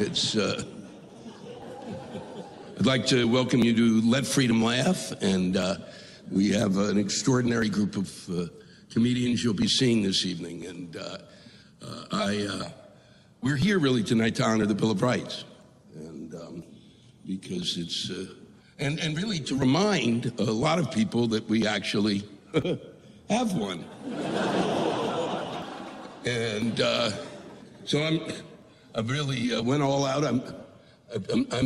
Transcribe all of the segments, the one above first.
I'd like to welcome you to Let Freedom Laugh, and we have an extraordinary group of comedians you'll be seeing this evening, and we're here really tonight to honor the Bill of Rights, and because it's and really to remind a lot of people that we actually have one, and so I really went all out. I'm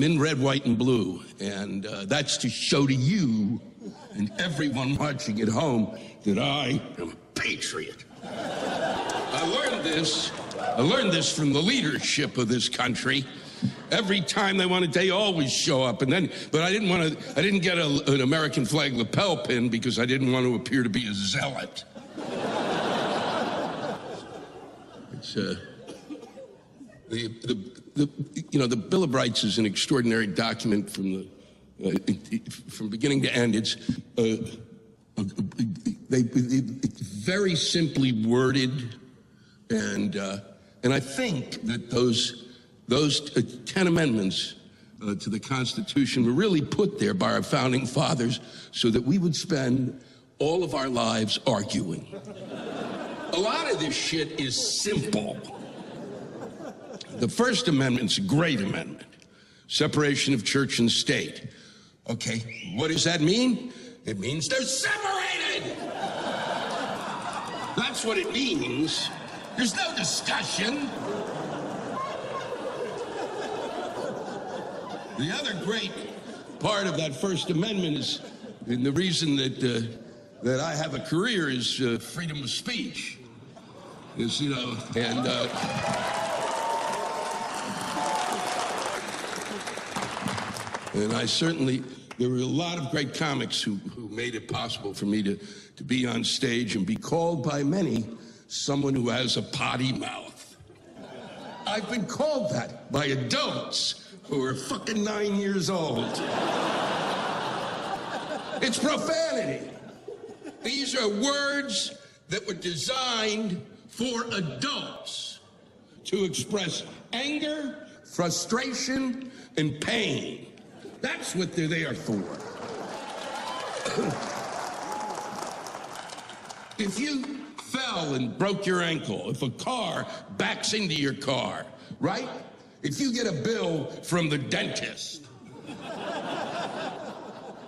in red, white, and blue, and that's to show to you and everyone watching at home that I am a patriot. I learned this from the leadership of this country. Every time they always show up, but I didn't get an American flag lapel pin because I didn't want to appear to be a zealot. It's the Bill of Rights is an extraordinary document from beginning to end. It's very simply worded, and I think that those 10 amendments to the Constitution were really put there by our founding fathers so that we would spend all of our lives arguing. A lot of this shit is simple. The First Amendment's a great amendment. Separation of church and state. Okay, what does that mean? It means they're separated! That's what it means. There's no discussion. The other great part of that First Amendment is, and the reason that I have a career is freedom of speech. Is, and I certainly, there were a lot of great comics who made it possible for me to be on stage and be called by many someone who has a potty mouth. I've been called that by adults who are fucking 9 years old. It's profanity. These are words that were designed for adults to express anger, frustration, and pain. That's what they're there for. If you fell and broke your ankle, if a car backs into your car, right? If you get a bill from the dentist,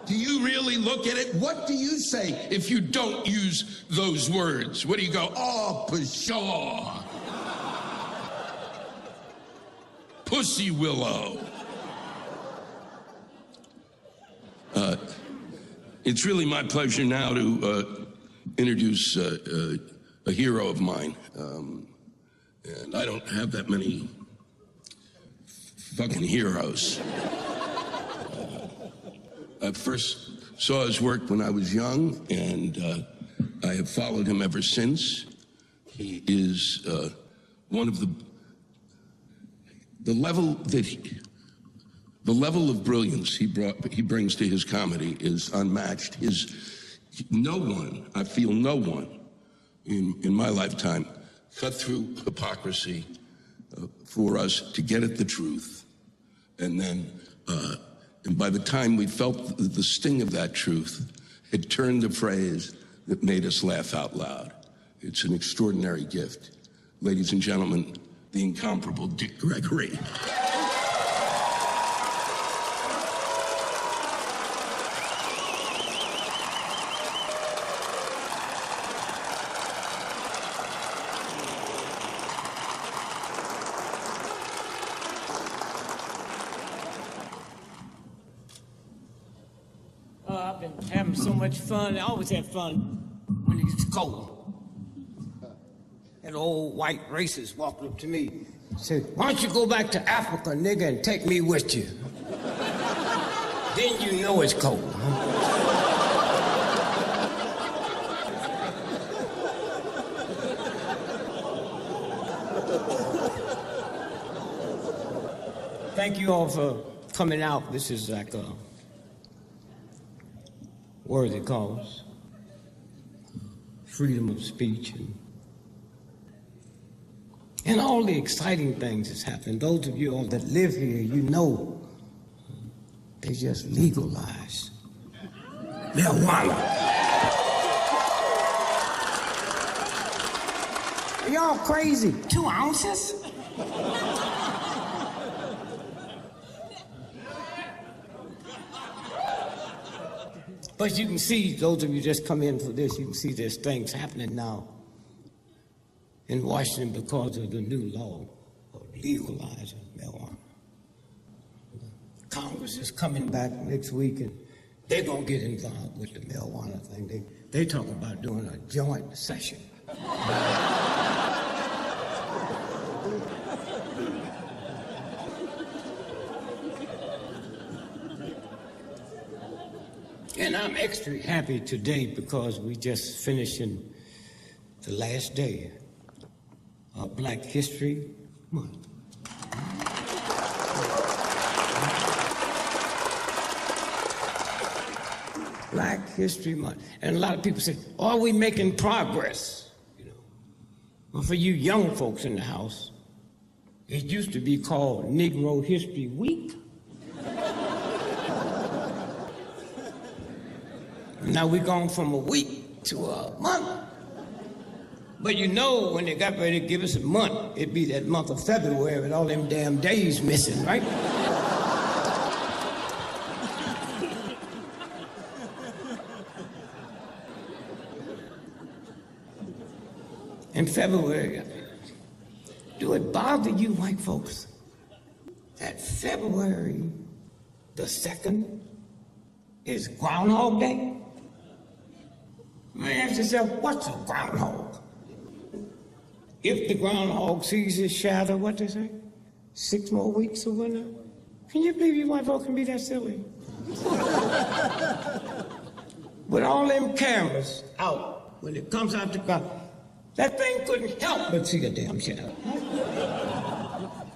do you really look at it? What do you say if you don't use those words? What do you go, oh, pshaw, pussy willow? It's really my pleasure now to introduce a hero of mine. And I don't have that many fucking heroes. I first saw his work when I was young, and I have followed him ever since. He is one of the level of brilliance he brings to his comedy is unmatched. No one in my lifetime cut through hypocrisy for us to get at the truth, and then and by the time we felt the sting of that truth, it turned the phrase that made us laugh out loud. It's an extraordinary gift. Ladies and gentlemen, the incomparable Dick Gregory. I've been having so much fun. I always have fun when it's cold. An old white racist walked up to me and said, why don't you go back to Africa, nigga, and take me with you? Then you know it's cold. Thank you all for coming out. This is like a worthy cause. Freedom of speech. And all the exciting things that's happening. Those of you all that live here, you know, they just legalized marijuana. Are y'all crazy? 2 ounces? But you can see, those of you just come in for this, you can see there's things happening now in Washington because of the new law of legalizing marijuana. Congress is coming back next week, and they're going to get involved with the marijuana thing. They talk about doing a joint session. And I'm extra happy today because we just finished in the last day of Black History Month. Black History Month. And a lot of people say, are we making progress? You know. Well, for you young folks in the house, it used to be called Negro History Week. Now we've gone from a week to a month. But you know, when they got ready to give us a month, it'd be that month of February with all them damn days missing, right? In February, do it bother you white folks that February the 2nd is Groundhog Day? Man, ask yourself, what's a groundhog? If the groundhog sees his shadow, what they say? 6 more weeks or whatnot? Can you believe you white folks can be that silly? With all them cameras out, when it comes out the ground, that thing couldn't help but see a damn shadow.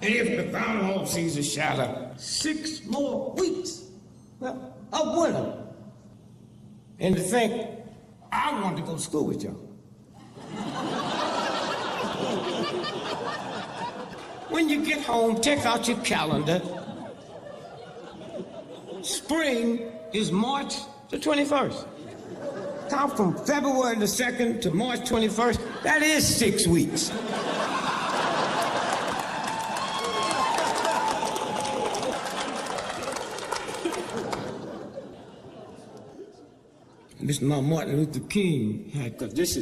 And if the groundhog sees a shadow, 6 more weeks, well, a winter. And to think, I want to go to school with y'all. When you get home, take out your calendar. Spring is March the 21st. Count from February the 2nd to March 21st. That is 6 weeks. This is my Martin Luther King had, because this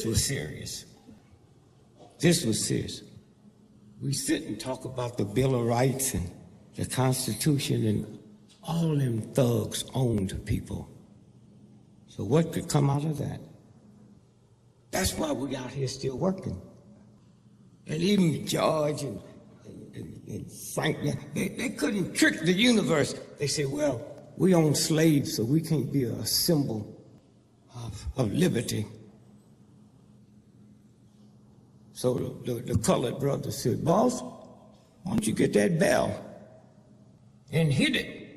was serious. This was serious. We sit and talk about the Bill of Rights and the Constitution, and all them thugs owned people. So what could come out of that? That's why we out here still working. And even George and Frank, they couldn't trick the universe. They said, well, we own slaves, so we can't be a symbol of liberty. So the colored brother said, boss, why don't you get that bell and hit it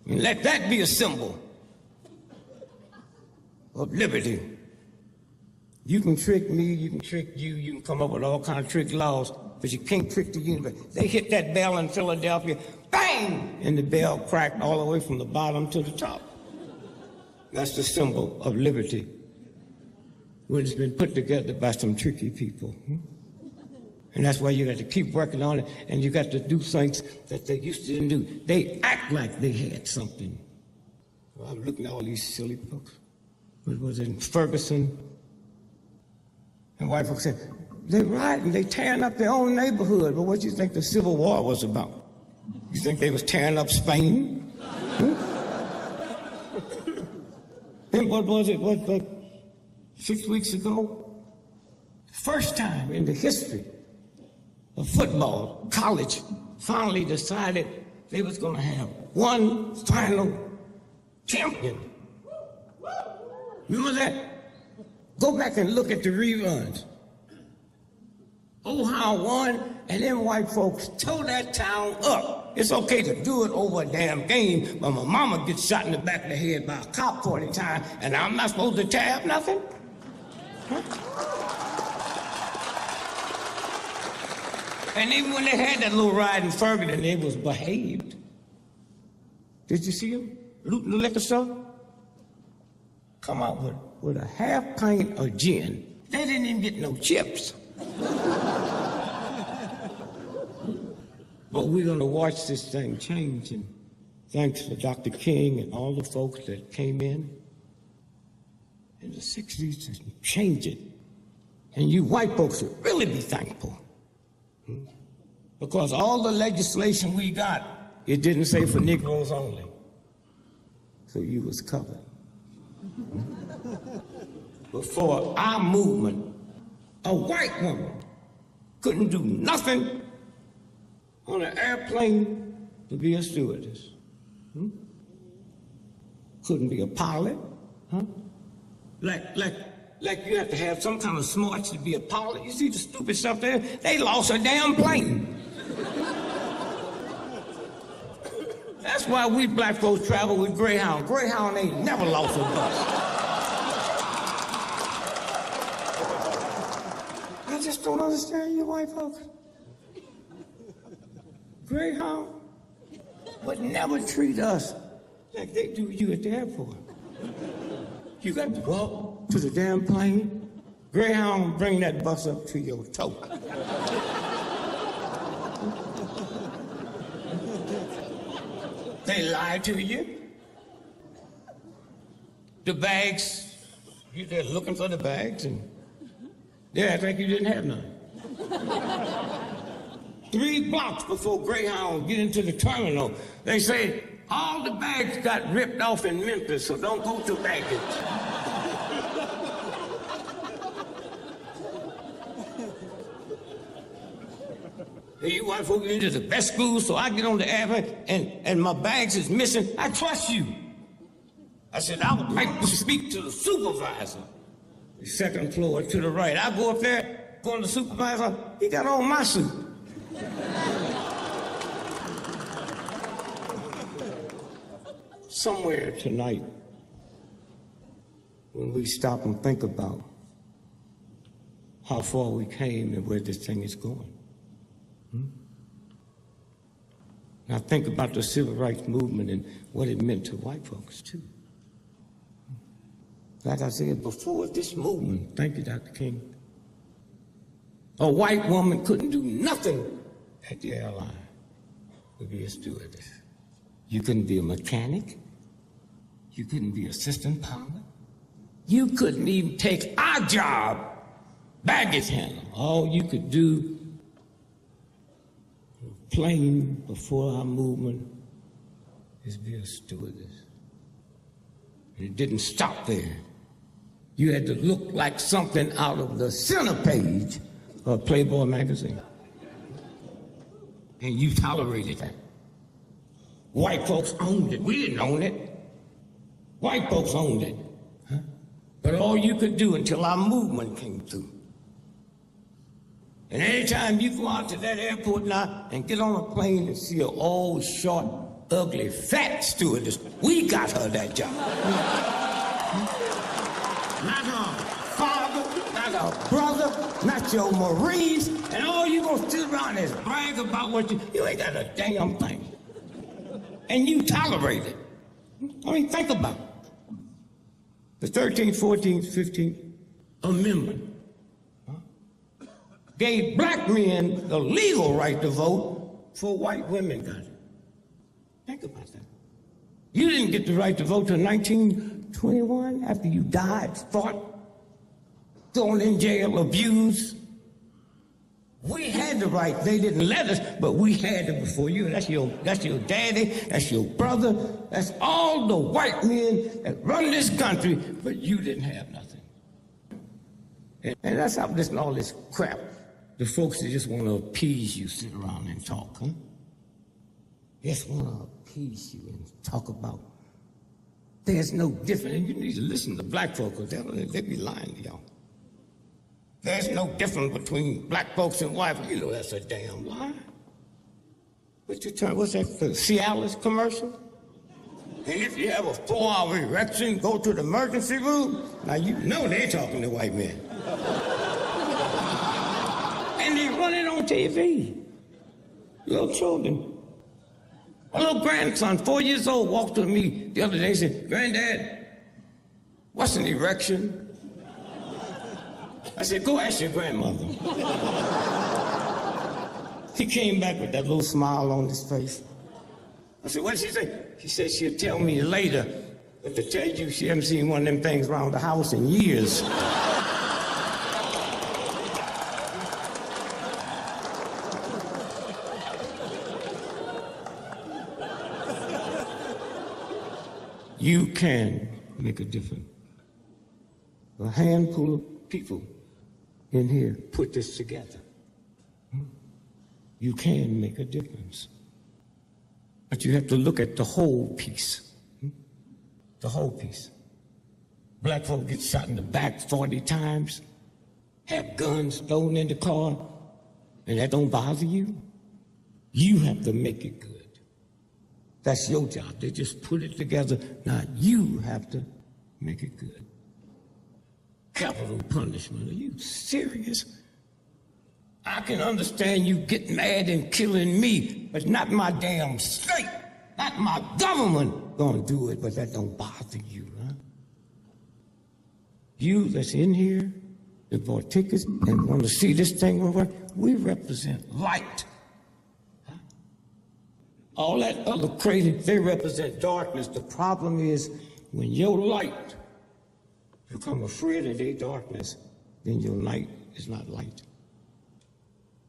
and let that be a symbol of liberty. You can trick me, you can trick you, you can come up with all kinds of trick laws, but you can't trick the universe. They hit that bell in Philadelphia, bang, and the bell cracked all the way from the bottom to the top. That's the symbol of liberty, when it's been put together by some tricky people. And that's why you got to keep working on it, and you got to do things that they used to do. They act like they had something. Well, I'm looking at all these silly folks. What was it, in Ferguson? And white folks said, they're rioting, they tearing up their own neighborhood. But what do you think the Civil War was about? You think they was tearing up Spain? And what was it, like 6 weeks ago? First time in the history of football, college finally decided they was gonna have one final champion. Remember that? Go back and look at the reruns. Ohio won, and them white folks tore that town up. It's okay to do it over a damn game, but my mama gets shot in the back of the head by a cop 40 times, and I'm not supposed to tear up nothing? Huh? And even when they had that little ride in Ferguson, they was behaved. Did you see them looting the liquor store? Come out with a half pint of gin. They didn't even get no chips. But we're going to watch this thing change, and thanks to Dr. King and all the folks that came in the 60s to change it. And you white folks should really be thankful. Because all the legislation we got, it didn't say for Negroes only. So you was covered. Before our movement, a white woman couldn't do nothing on an airplane to be a stewardess. Couldn't be a pilot, huh? Like you have to have some kind of smarts to be a pilot. You see the stupid stuff there? They lost a damn plane. That's why we black folks travel with Greyhound. Greyhound ain't never lost a bus. I just don't understand you white folks. Greyhound would never treat us like they do you at the airport. You got to walk to the damn plane. Greyhound bring that bus up to your toe. They lie to you. The bags, you're there looking for the bags, and they act like you didn't have none. 3 blocks before Greyhound get into the terminal, they say, all the bags got ripped off in Memphis, so don't go to baggage. Hey, you white folks into the best schools, so I get on the airplane and my bags is missing. I trust you. I said, I would like to speak to the supervisor. The 2nd floor to the right. I go up there, go to the supervisor, he got on my suit. Somewhere tonight, when we stop and think about how far we came and where this thing is going. Now think about the civil rights movement and what it meant to white folks too. Like I said before, this movement, thank you, Dr. King, a white woman couldn't do nothing at the airline to be a stewardess. You couldn't be a mechanic. You couldn't be assistant pilot. You couldn't even take our job, baggage handler. All you could do, plane before our movement, is be a stewardess. And it didn't stop there. You had to look like something out of the center page of Playboy magazine. And you tolerated that. White folks owned it. We didn't own it. White folks owned it. Huh? But all you could do until our movement came through. And anytime you go out to that airport now and get on a plane and see an old, short, ugly, fat stewardess, we got her that job. Not her father, not her brother, not your Marines, and all you gonna sit around is brag about what you ain't got a damn thing. And you tolerate it. I mean, think about it. The 13th, 14th, 15th Amendment gave black men the legal right to vote before white women got it. Think about that. You didn't get the right to vote till 1921 after you died, fought, thrown in jail, abused. We had the right. They didn't let us, but we had it before you. That's your daddy, that's your brother, that's all the white men that run this country, but you didn't have nothing. And that's how listen to all this crap. The folks that just want to appease you sit around and talk, huh? Just want to appease you and talk about there's no difference. And you need to listen to black folks, because they be lying to y'all. There's no difference between black folks and white folks. You know that's a damn lie. What's that, the Cialis commercial? And if you have a 4-hour erection, go to the emergency room. Now you know they're talking to white men. And they run it on TV. little children. My little grandson, 4 years old, walked to me the other day and said, Granddad, what's an erection? I said, go ask your grandmother. He came back with that little smile on his face. I said, what did she say? She said she'll tell me later, but to tell you she hasn't seen one of them things around the house in years. You can make a difference. A handful of people in here put this together. You can make a difference. But you have to look at the whole piece. The whole piece. Black folk get shot in the back 40 times, have guns thrown in the car, and that don't bother you? You have to make it good. That's your job. They just put it together. Now you have to make it good. Capital punishment. Are you serious? I can understand you getting mad and killing me, but not my damn state, not my government gonna do it, but that don't bother you, huh? You that's in here, that bought tickets and want to see this thing over, we represent light. Huh? All that other crazy, they represent darkness. The problem is when your light become afraid of their darkness, then your light is not light.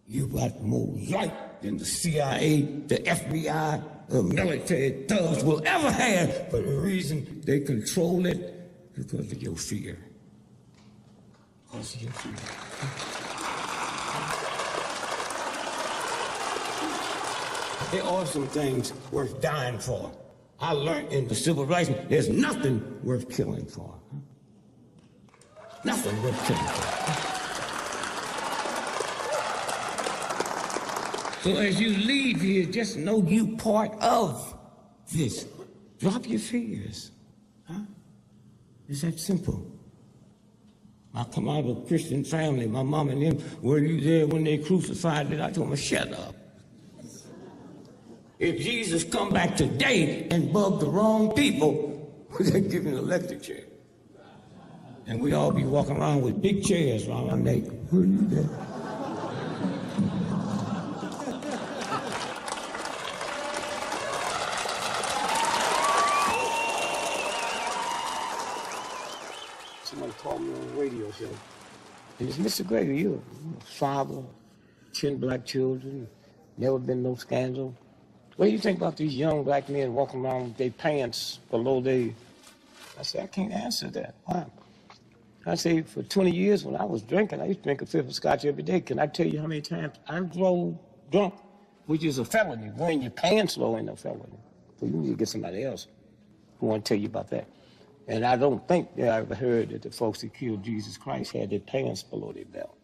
You got more light than the CIA, the FBI, the military thugs will ever have. But the reason they control it, because of your fear. Because of your fear. There are some things worth dying for. I learned in the civil rights, there's nothing worth killing for. Nothing worth killing for. So as you leave here, just know you part of this. Drop your fears. Huh? It's that simple. I come out of a Christian family. My mom and them, were you there when they crucified it? I told them, shut up. If Jesus come back today and bug the wrong people, they're giving an electric chair. And we all be walking around with big chairs around our neck. Who are you there? Somebody called me on the radio show. And it's Mr. Gregory, you're a father, 10 black children, never been no scandal. What do you think about these young black men walking around with their pants below their... I said, I can't answer that. Why? I say, for 20 years when I was drinking, I used to drink a fifth of scotch every day. Can I tell you how many times I drove drunk, which is a felony. Wearing your pants low ain't no felony. So you need to get somebody else who want to tell you about that. And I don't think that I ever heard that the folks that killed Jesus Christ had their pants below their belt.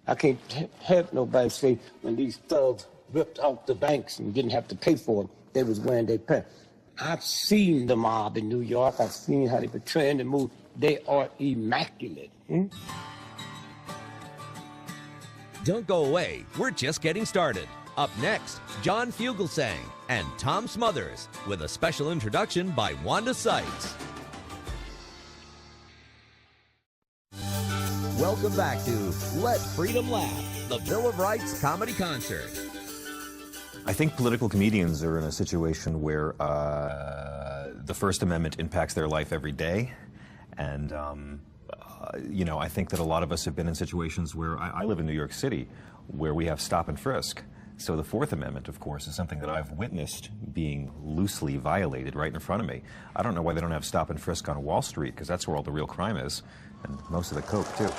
I can't have nobody say when these thugs ripped out the banks and didn't have to pay for it, they was wearing their pants. I've seen the mob in New York. I've seen how they portray and move. They are immaculate. Don't go away. We're just getting started. Up next, John Fugelsang and Tom Smothers with a special introduction by Wanda Sykes. Welcome back to Let Freedom Laugh, the Bill of Rights comedy concert. I think political comedians are in a situation where the First Amendment impacts their life every day. And, you know, I think that a lot of us have been in situations where I live in New York City, where we have stop and frisk. So the Fourth Amendment, of course, is something that I've witnessed being loosely violated right in front of me. I don't know why they don't have stop and frisk on Wall Street, because that's where all the real crime is, and most of the coke, too.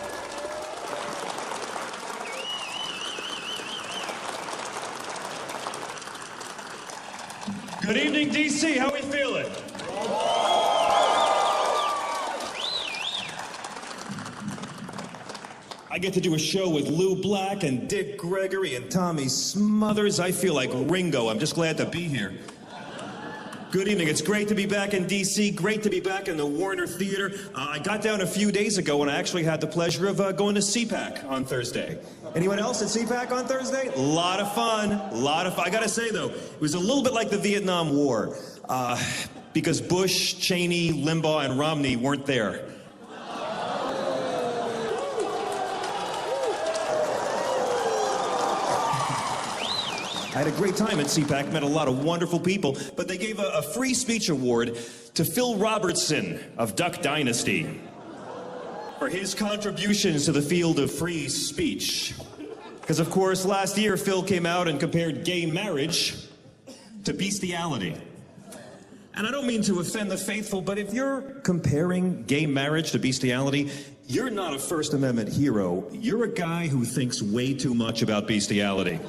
Good evening, D.C. How we feeling? I get to do a show with Lou Black and Dick Gregory and Tommy Smothers. I feel like Ringo. I'm just glad to be here. Good evening. It's great to be back in D.C. Great to be back in the Warner Theater. I got down a few days ago and I actually had the pleasure of going to CPAC on Thursday. Anyone else at CPAC on Thursday? A lot of fun. I gotta say though, it was a little bit like the Vietnam War because Bush, Cheney, Limbaugh, and Romney weren't there. I had a great time at CPAC, met a lot of wonderful people, but they gave a free speech award to Phil Robertson of Duck Dynasty for his contributions to the field of free speech. Because, of course, last year Phil came out and compared gay marriage to bestiality. And I don't mean to offend the faithful, but if you're comparing gay marriage to bestiality, you're not a First Amendment hero. You're a guy who thinks way too much about bestiality.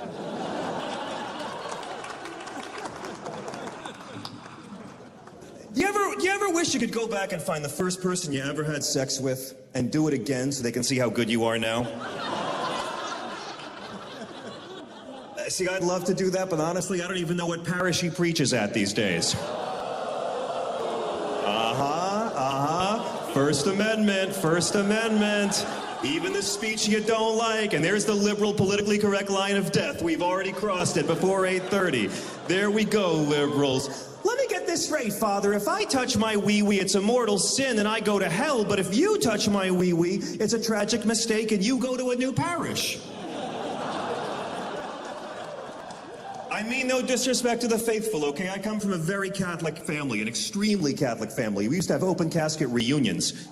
Do you ever wish you could go back and find the first person you ever had sex with and do it again so they can see how good you are now? See, I'd love to do that, but honestly, I don't even know what parish he preaches at these days. First Amendment. Even the speech you don't like, and there's the liberal politically correct line of death. We've already crossed it before 8:30. There we go, liberals. Let me get this straight, Father. If I touch my wee-wee, it's a mortal sin and I go to hell, but if you touch my wee-wee, it's a tragic mistake and you go to a new parish. I mean no disrespect to the faithful, okay? I come from a very Catholic family, an extremely Catholic family. We used to have open casket reunions.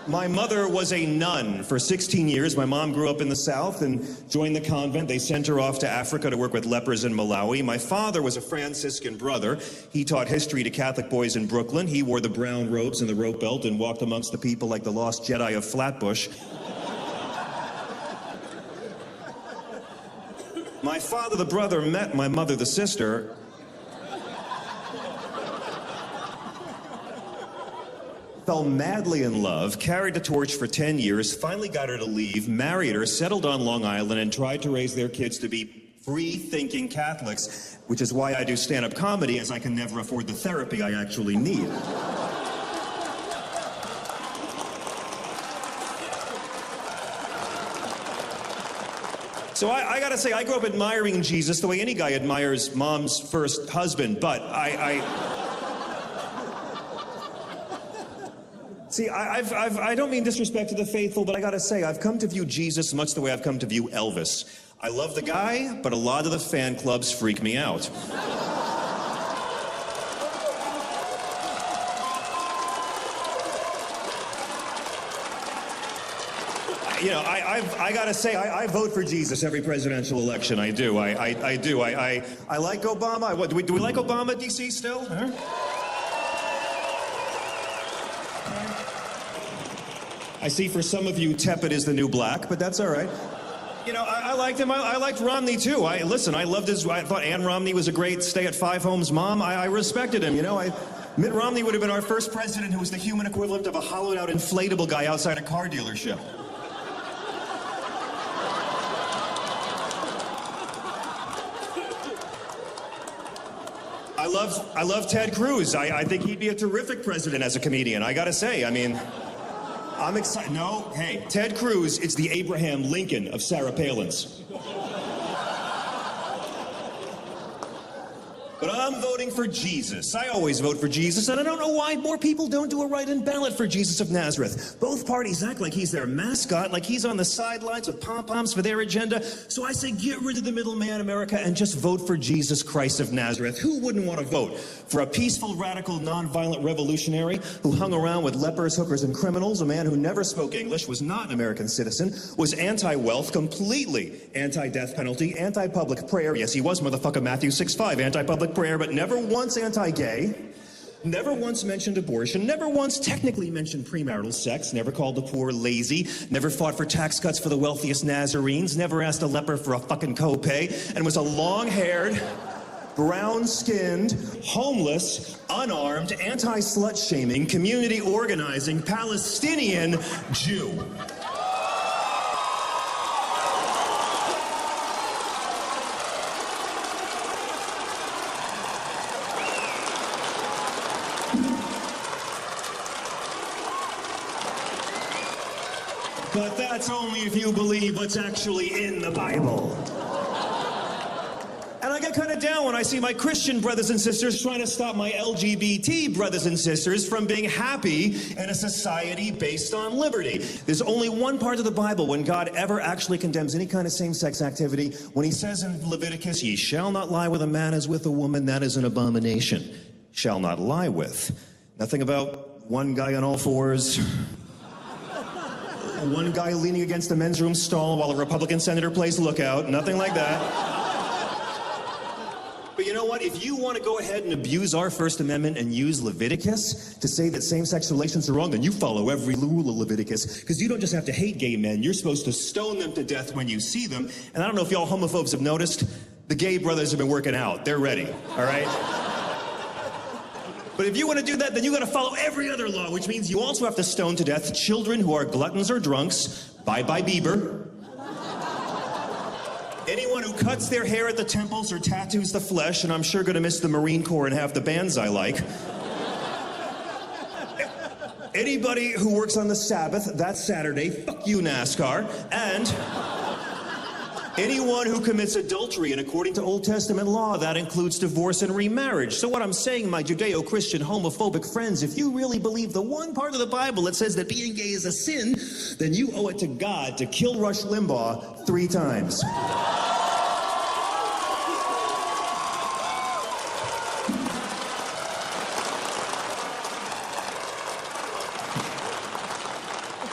My mother was a nun for 16 years. My mom grew up in the South and joined the convent. They sent her off to Africa to work with lepers in Malawi. My father was a Franciscan brother. He taught history to Catholic boys in Brooklyn. He wore the brown robes and the rope belt and walked amongst the people like the lost Jedi of Flatbush. My father, the brother, met my mother, the sister. Fell madly in love, carried the torch for 10 years, finally got her to leave, married her, settled on Long Island, and tried to raise their kids to be free-thinking Catholics, which is why I do stand-up comedy, as I can never afford the therapy I actually need. So I gotta say, I grew up admiring Jesus the way any guy admires mom's first husband, but See, I don't mean disrespect to the faithful, but I gotta say, I've come to view Jesus much the way I've come to view Elvis. I love the guy, but a lot of the fan clubs freak me out. You know, I gotta say, I vote for Jesus every presidential election. I do. I do. I like Obama. Do we like Obama, DC, still? Huh? I see for some of you, tepid is the new black, but that's all right. You know, I liked him. I liked Romney, too. Listen, I loved his... I thought Ann Romney was a great stay-at-5-homes mom. I respected him, you know. Mitt Romney would have been our first president who was the human equivalent of a hollowed-out inflatable guy outside a car dealership. I love Ted Cruz. I think he'd be a terrific president as a comedian. I gotta say, I mean... I'm excited. No, hey, Ted Cruz, it's the Abraham Lincoln of Sarah Palin's. But I'm voting for Jesus. I always vote for Jesus, and I don't know why more people don't do a write-in ballot for Jesus of Nazareth. Both parties act like he's their mascot, like he's on the sidelines with pom-poms for their agenda. So I say get rid of the middleman, America, and just vote for Jesus Christ of Nazareth. Who wouldn't want to vote for a peaceful, radical, nonviolent revolutionary who hung around with lepers, hookers, and criminals, a man who never spoke English, was not an American citizen, was anti-wealth, completely anti-death penalty, anti-public prayer. Yes, he was, motherfucker, Matthew 6:5, anti-public prayer, but never once anti-gay, never once mentioned abortion, never once technically mentioned premarital sex, never called the poor lazy, never fought for tax cuts for the wealthiest Nazarenes, never asked a leper for a fucking copay, and was a long-haired, brown-skinned, homeless, unarmed, anti-slut-shaming, community-organizing Palestinian Jew. But that's only if you believe what's actually in the Bible. And I get kind of down when I see my Christian brothers and sisters trying to stop my LGBT brothers and sisters from being happy in a society based on liberty. There's only one part of the Bible when God ever actually condemns any kind of same-sex activity, when he says in Leviticus, "Ye shall not lie with a man as with a woman, that is an abomination." Shall not lie with. Nothing about one guy on all fours, one guy leaning against the men's room stall while a Republican senator plays lookout, nothing like that. But you know what? If you want to go ahead and abuse our First Amendment and use Leviticus to say that same-sex relations are wrong, then you follow every rule of Leviticus. Because you don't just have to hate gay men, you're supposed to stone them to death when you see them. And I don't know if y'all homophobes have noticed, the gay brothers have been working out. They're ready, all right? But if you want to do that, then you got to follow every other law, which means you also have to stone to death children who are gluttons or drunks. Bye-bye Bieber. Anyone who cuts their hair at the temples or tattoos the flesh, and I'm sure going to miss the Marine Corps and half the bands I like. Anybody who works on the Sabbath, that's Saturday, fuck you NASCAR. And anyone who commits adultery, and according to Old Testament law, that includes divorce and remarriage. So what I'm saying, my Judeo-Christian homophobic friends, if you really believe the one part of the Bible that says that being gay is a sin, then you owe it to God to kill Rush Limbaugh 3 times.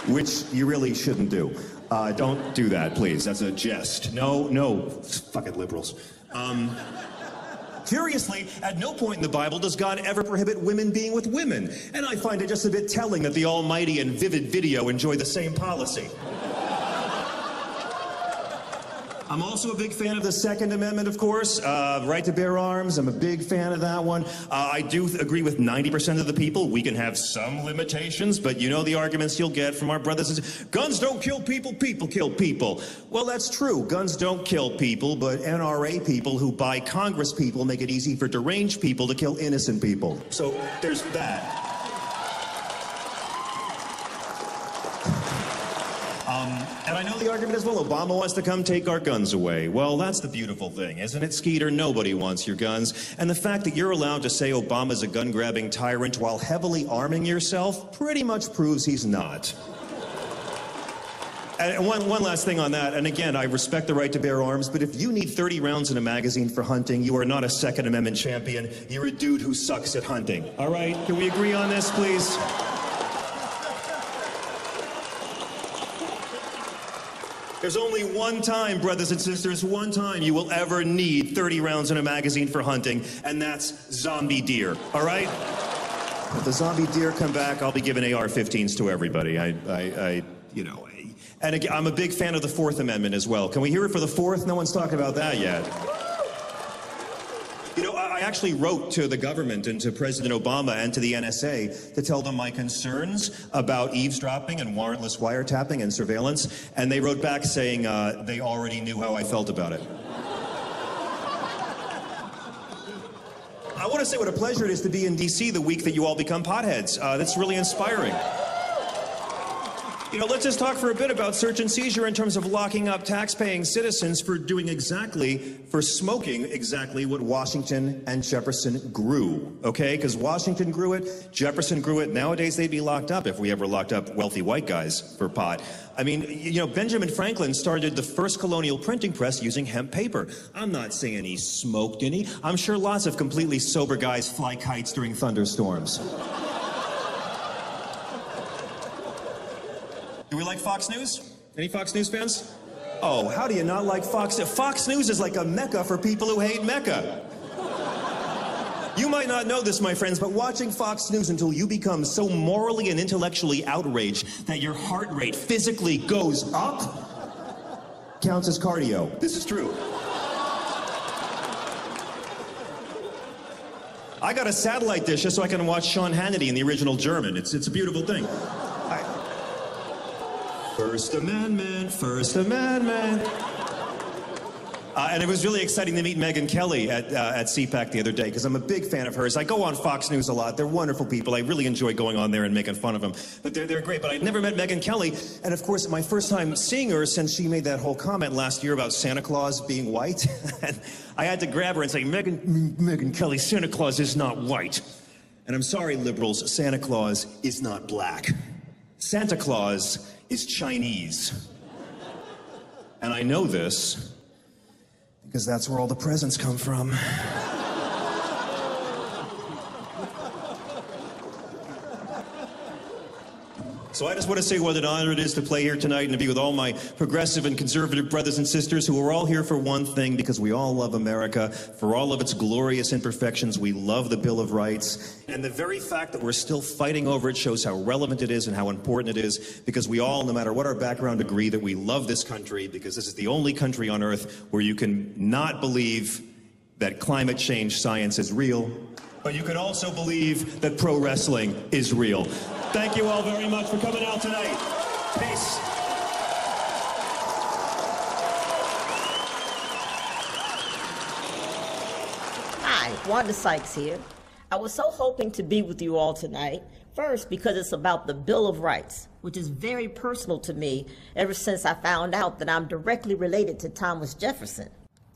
Which you really shouldn't do. Don't do that, please. That's a jest. No, fuck it, liberals. Curiously, at no point in the Bible does God ever prohibit women being with women. And I find it just a bit telling that the Almighty and Vivid Video enjoy the same policy. I'm also a big fan of the Second Amendment, of course. Right to bear arms, I'm a big fan of that one. I do agree with 90% of the people. We can have some limitations, but you know the arguments you'll get from our brothers and sisters. Guns don't kill people, people kill people. Well, that's true. Guns don't kill people, but NRA people who buy Congress people make it easy for deranged people to kill innocent people. So there's that. And I know the argument is, well, Obama wants to come take our guns away. Well, that's the beautiful thing, isn't it, Skeeter? Nobody wants your guns. And the fact that you're allowed to say Obama's a gun-grabbing tyrant while heavily arming yourself pretty much proves he's not. And one last thing on that, and again, I respect the right to bear arms, but if you need 30 rounds in a magazine for hunting, you are not a Second Amendment champion. You're a dude who sucks at hunting. All right? Can we agree on this, please? There's only one time, brothers and sisters, one time you will ever need 30 rounds in a magazine for hunting, and that's zombie deer, all right? If the zombie deer come back, I'll be giving AR-15s to everybody. And again, I'm a big fan of the Fourth Amendment as well. Can we hear it for the Fourth? No one's talking about that yet. You know, I actually wrote to the government and to President Obama and to the NSA to tell them my concerns about eavesdropping and warrantless wiretapping and surveillance, and they wrote back saying they already knew how I felt about it. I want to say what a pleasure it is to be in D.C. the week that you all become potheads. That's really inspiring. You know, let's just talk for a bit about search and seizure in terms of locking up tax-paying citizens for smoking exactly what Washington and Jefferson grew, okay? Because Washington grew it, Jefferson grew it. Nowadays, they'd be locked up if we ever locked up wealthy white guys for pot. I mean, you know, Benjamin Franklin started the first colonial printing press using hemp paper. I'm not saying he smoked any. I'm sure lots of completely sober guys fly kites during thunderstorms. Do we like Fox News? Any Fox News fans? Oh, how do you not like Fox News? Fox News is like a mecca for people who hate Mecca. You might not know this, my friends, but watching Fox News until you become so morally and intellectually outraged that your heart rate physically goes up counts as cardio. This is true. I got a satellite dish just so I can watch Sean Hannity in the original German. It's a beautiful thing. First Amendment, First Amendment. And it was really exciting to meet Megyn Kelly at CPAC the other day, because I'm a big fan of hers. I go on Fox News a lot. They're wonderful people. I really enjoy going on there and making fun of them. But they're great. But I'd never met Megyn Kelly. And of course, my first time seeing her since she made that whole comment last year about Santa Claus being white. And I had to grab her and say, Megyn Kelly, Santa Claus is not white. And I'm sorry, liberals, Santa Claus is not black. Santa Claus is Chinese. And I know this because that's where all the presents come from. So I just want to say what an honor it is to play here tonight and to be with all my progressive and conservative brothers and sisters who are all here for one thing, because we all love America. For all of its glorious imperfections, we love the Bill of Rights. And the very fact that we're still fighting over it shows how relevant it is and how important it is, because we all, no matter what our background, agree that we love this country, because this is the only country on earth where you can not believe that climate change science is real, but you can also believe that pro wrestling is real. Thank you all very much for coming out tonight. Peace. Hi, Wanda Sykes here. I was so hoping to be with you all tonight. First, because it's about the Bill of Rights, which is very personal to me ever since I found out that I'm directly related to Thomas Jefferson.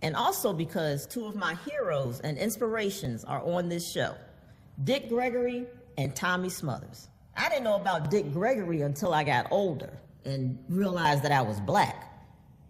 And also because two of my heroes and inspirations are on this show, Dick Gregory and Tommy Smothers. I didn't know about Dick Gregory until I got older and realized that I was black.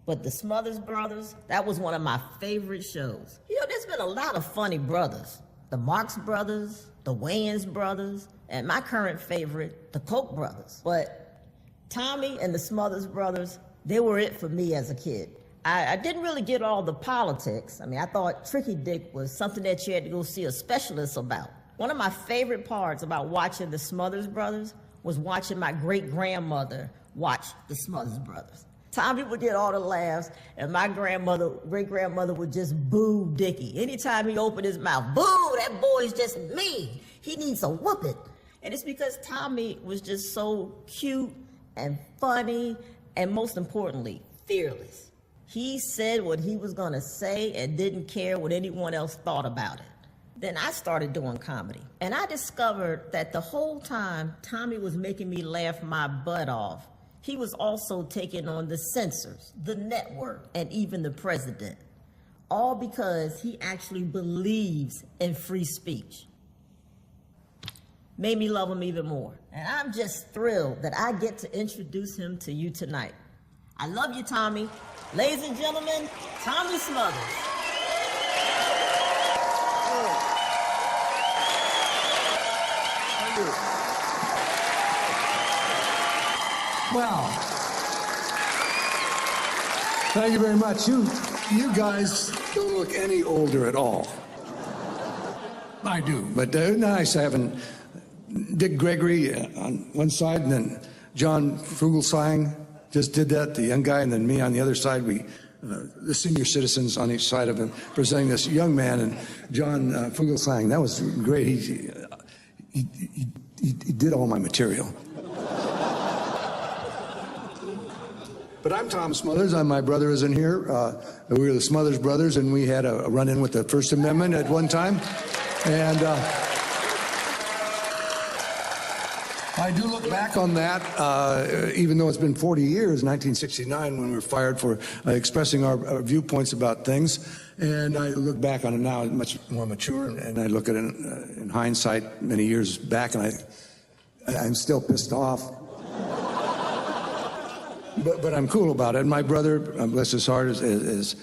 But the Smothers Brothers, that was one of my favorite shows. You know, there's been a lot of funny brothers. The Marx Brothers, the Wayans Brothers, and my current favorite, the Koch Brothers. But Tommy and the Smothers Brothers, they were it for me as a kid. I didn't really get all the politics. I mean, I thought Tricky Dick was something that you had to go see a specialist about. One of my favorite parts about watching the Smothers Brothers was watching my great-grandmother watch the Smothers Brothers. Tommy would get all the laughs, and my great-grandmother would just boo Dickie. Anytime he opened his mouth, boo, that boy's just mean. He needs a whooping. And it's because Tommy was just so cute and funny, and most importantly, fearless. He said what he was gonna say and didn't care what anyone else thought about it. Then I started doing comedy, and I discovered that the whole time Tommy was making me laugh my butt off, he was also taking on the censors, the network, and even the president, all because he actually believes in free speech. Made me love him even more, and I'm just thrilled that I get to introduce him to you tonight. I love you, Tommy. Ladies and gentlemen, Tommy Smothers. Wow. Thank you very much. You guys don't look any older at all. I do. But nice having Dick Gregory on one side, and then John Fugelsang just did that, the young guy, and then me on the other side. We, the senior citizens on each side of him, presenting this young man, and John Fugelsang. That was great. He did all my material. But I'm Tom Smothers. My brother is in here. We were the Smothers Brothers, and we had a run-in with the First Amendment at one time. And I do look back on that, even though it's been 40 years, 1969, when we were fired for expressing our viewpoints about things. And I look back on it now much more mature, and I look at it in hindsight many years back, and I'm still pissed off. But I'm cool about it. And my brother, bless his heart, is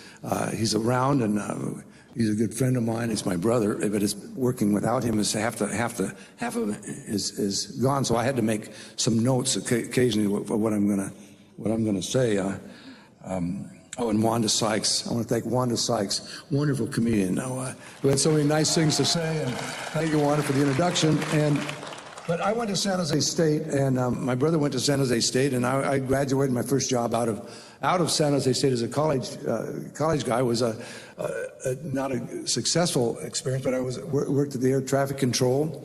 he's around, and he's a good friend of mine. He's my brother, but it's working without him is half of it is gone. So I had to make some notes occasionally for what I'm gonna say. And Wanda Sykes. I want to thank Wanda Sykes, wonderful comedian. Who had so many nice things to say. And thank you, Wanda, for the introduction. But I went to San Jose State, and my brother went to San Jose State, and I graduated. My first job out of San Jose State as a college guy was not a successful experience, but I worked at the air traffic control,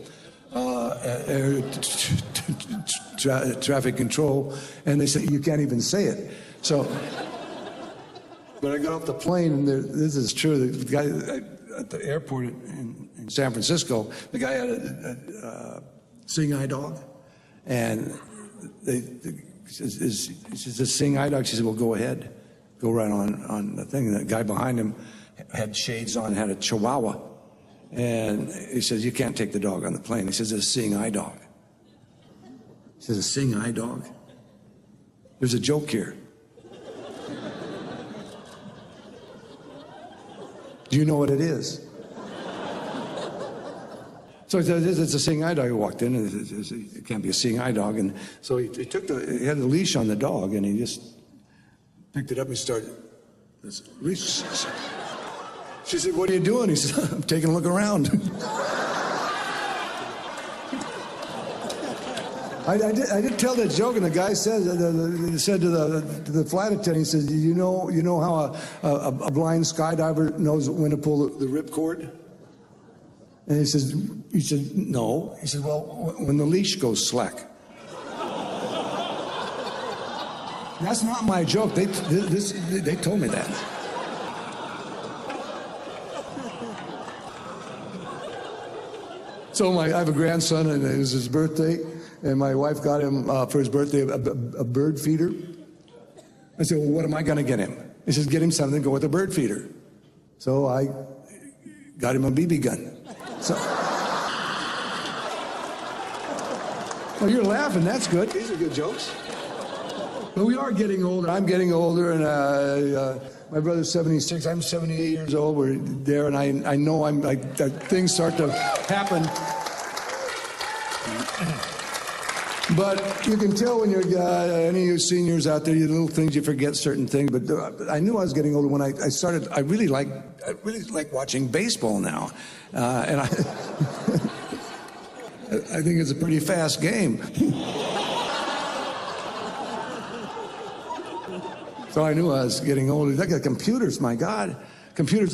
traffic control, and they said you can't even say it. So But I got off the plane, and this is true. The guy at the airport in San Francisco, the guy had a seeing eye dog, and he says, "This seeing eye dog." She said, "Well, go ahead, go right on the thing." And the guy behind him had shades on, had a Chihuahua, and he says, "You can't take the dog on the plane." He says, "It's a seeing eye dog." He says, "A seeing eye dog." There's a joke here. Do you know what it is? So he says, "It's a seeing eye dog." He walked in, and it can't be a seeing eye dog. And so he had a leash on the dog, and he just picked it up and started this leash. She said, "What are you doing?" He said, "I'm taking a look around." I did tell that joke, and the guy said to the flight attendant, he says, you know how a blind skydiver knows when to pull the ripcord? And he said, "No." He said, "Well, when the leash goes slack." That's not my joke. They told me that. So I have a grandson, and it was his birthday, and my wife got him for his birthday a bird feeder. I said, "Well, what am I going to get him?" He says, "Get him something to go with a bird feeder." So I got him a BB gun. So, well, you're laughing. That's good. These are good jokes. But we are getting older. I'm getting older, and my brother's 76. I'm 78 years old. We're there, and I know things start to happen. But you can tell when you're any of you seniors out there, you little things, you forget certain things. But I knew I was getting older when I started. I really like watching baseball now, and I think it's a pretty fast game. So I knew I was getting older. Look at computers, my God. Computers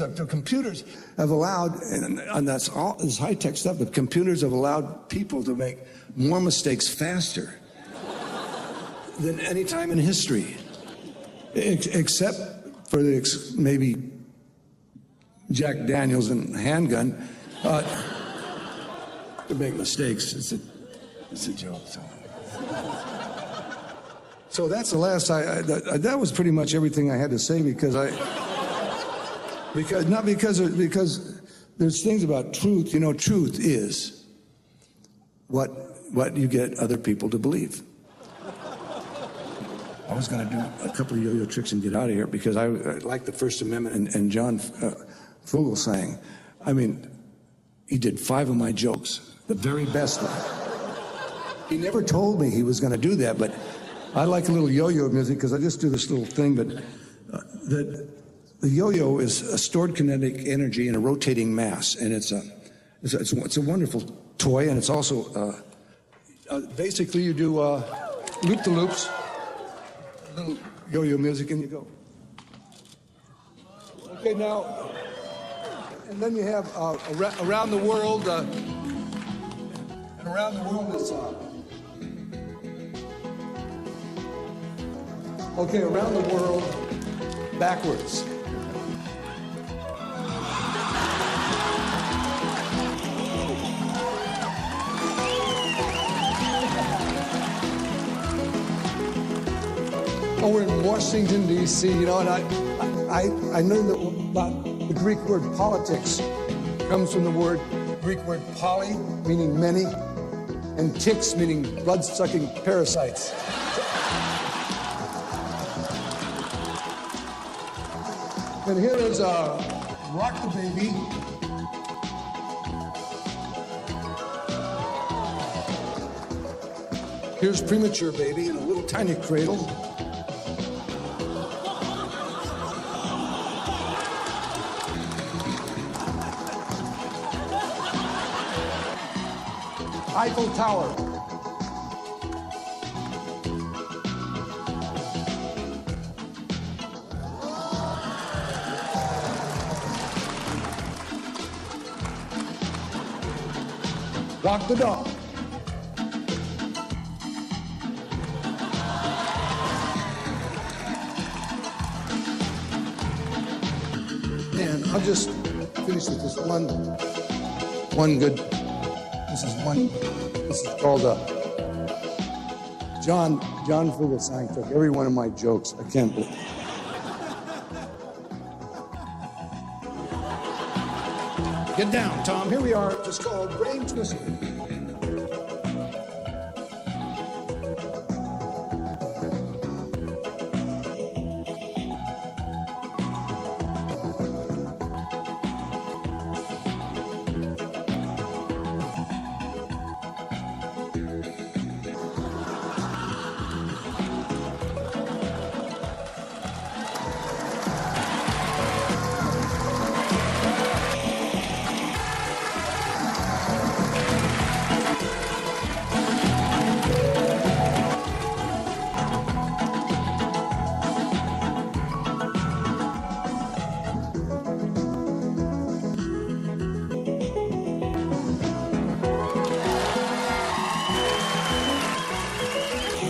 have allowed, and that's all this high-tech stuff, but computers have allowed people to make more mistakes faster than any time in history, except for maybe Jack Daniels and handgun. To make mistakes, it's a joke. So that's the last. That was pretty much everything I had to say because there's things about truth. You know, truth is what you get other people to believe. I was going to do a couple of yo-yo tricks and get out of here because I like the First Amendment and John Fugelsang. I mean, he did 5 of my jokes, the very best one. He never told me he was going to do that, but I like a little yo-yo music because I just do this little thing, but the yo-yo is a stored kinetic energy in a rotating mass, and it's a wonderful toy, and it's also basically you do loop-the-loops, a little yo-yo music, and you go. Okay, now, and then you have around the world, and around the world is. Okay, around the world, backwards. Oh, we're in Washington, D.C., you know, and I know that about the Greek word politics comes from the Greek word poly, meaning many, and ticks, meaning blood-sucking parasites. And here is Rock the Baby. Here's Premature Baby in a little tiny cradle. Eiffel Tower. Walk the dog. And I'll just finish with this one good. This is called John Fugelsang took every one of my jokes. I can't believe. Get down, Tom. Here we are. It's called Brain Twister.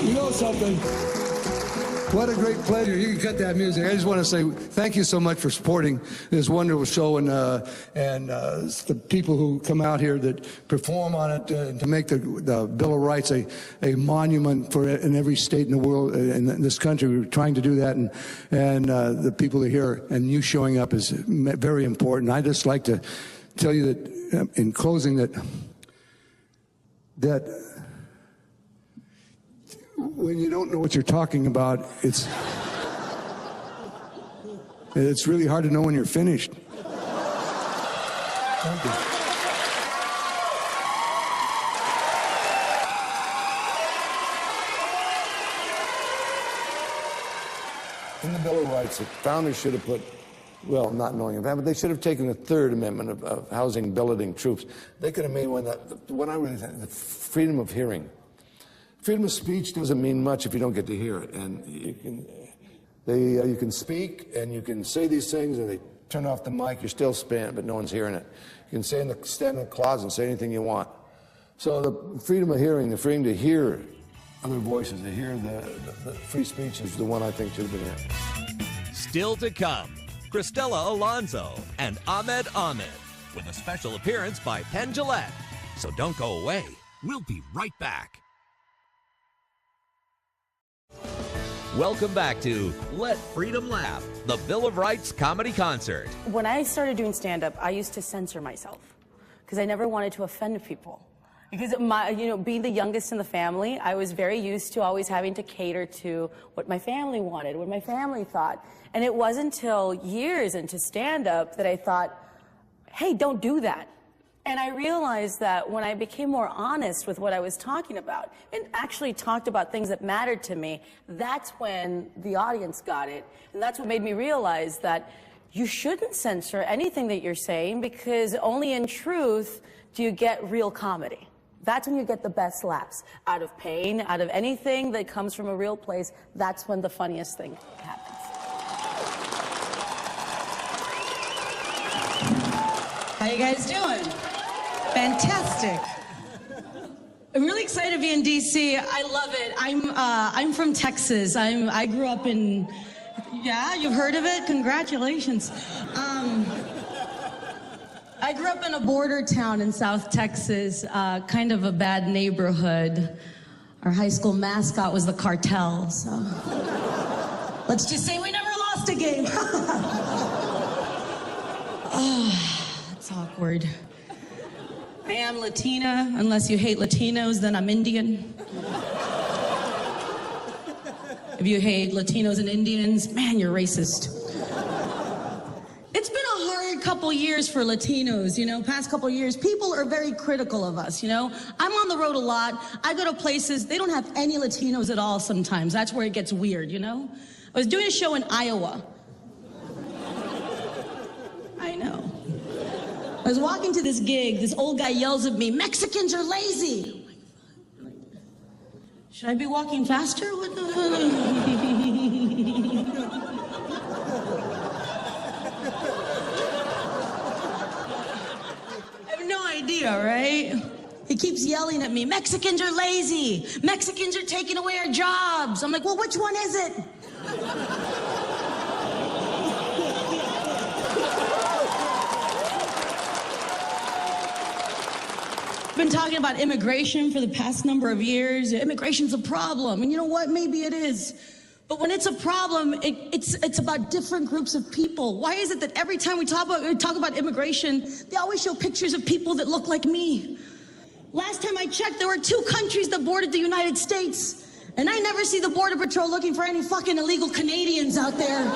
You know something? What a great pleasure. You can cut that music. I just want to say thank you so much for supporting this wonderful show and the people who come out here that perform on it to make the Bill of Rights a monument for in every state in the world, in this country. We're trying to do that, and the people that are here and you showing up is very important. I'd just like to tell you that in closing that when you don't know what you're talking about, it's really hard to know when you're finished. Thank you. In the Bill of Rights, the founders should have put, well, not knowing of that, but they should have taken the Third Amendment of housing billeting troops. They could have made one that, what I really think, the freedom of hearing. Freedom of speech doesn't mean much if you don't get to hear it. And you can speak and you can say these things and they turn off the mic, you're still spinning, but no one's hearing it. You can stand in the closet and say anything you want. So the freedom of hearing, the freedom to hear other voices, to hear the free speech is the one I think should have been here. Still to come, Cristela Alonzo and Ahmed Ahmed with a special appearance by Penn Jillette. So don't go away. We'll be right back. Welcome back to Let Freedom Laugh, the Bill of Rights comedy concert. When I started doing stand-up, I used to censor myself because I never wanted to offend people. Because being the youngest in the family, I was very used to always having to cater to what my family wanted, what my family thought. And it wasn't until years into stand-up that I thought, hey, don't do that. And I realized that when I became more honest with what I was talking about and actually talked about things that mattered to me, that's when the audience got it. And that's what made me realize that you shouldn't censor anything that you're saying because only in truth do you get real comedy. That's when you get the best laughs. Out of pain, out of anything that comes from a real place, that's when the funniest thing happens. How you guys doing? Fantastic. I'm really excited to be in DC. I love it. I'm from Texas. I grew up in, yeah, you've heard of it? Congratulations. I grew up in a border town in South Texas, kind of a bad neighborhood. Our high school mascot was the cartel, so let's just say we never lost a game. Oh, that's awkward. I am Latina. Unless you hate Latinos, then I'm Indian. If you hate Latinos and Indians, man, you're racist. It's been a hard couple years for Latinos, past couple years. People are very critical of us, I'm on the road a lot. I go to places, they don't have any Latinos at all sometimes. That's where it gets weird, I was doing a show in Iowa. I know. I was walking to this gig, this old guy yells at me, "Mexicans are lazy." I'm like, should I be walking faster? What the I have no idea, right? He keeps yelling at me, "Mexicans are lazy. Mexicans are taking away our jobs." I'm like, well, which one is it? been talking about immigration for the past number of years. Immigration's a problem. And you know what? Maybe it is. But when it's a problem, it's about different groups of people. Why is it that every time we talk about immigration, they always show pictures of people that look like me? Last time I checked, there were 2 countries that bordered the United States. And I never see the Border Patrol looking for any fucking illegal Canadians out there.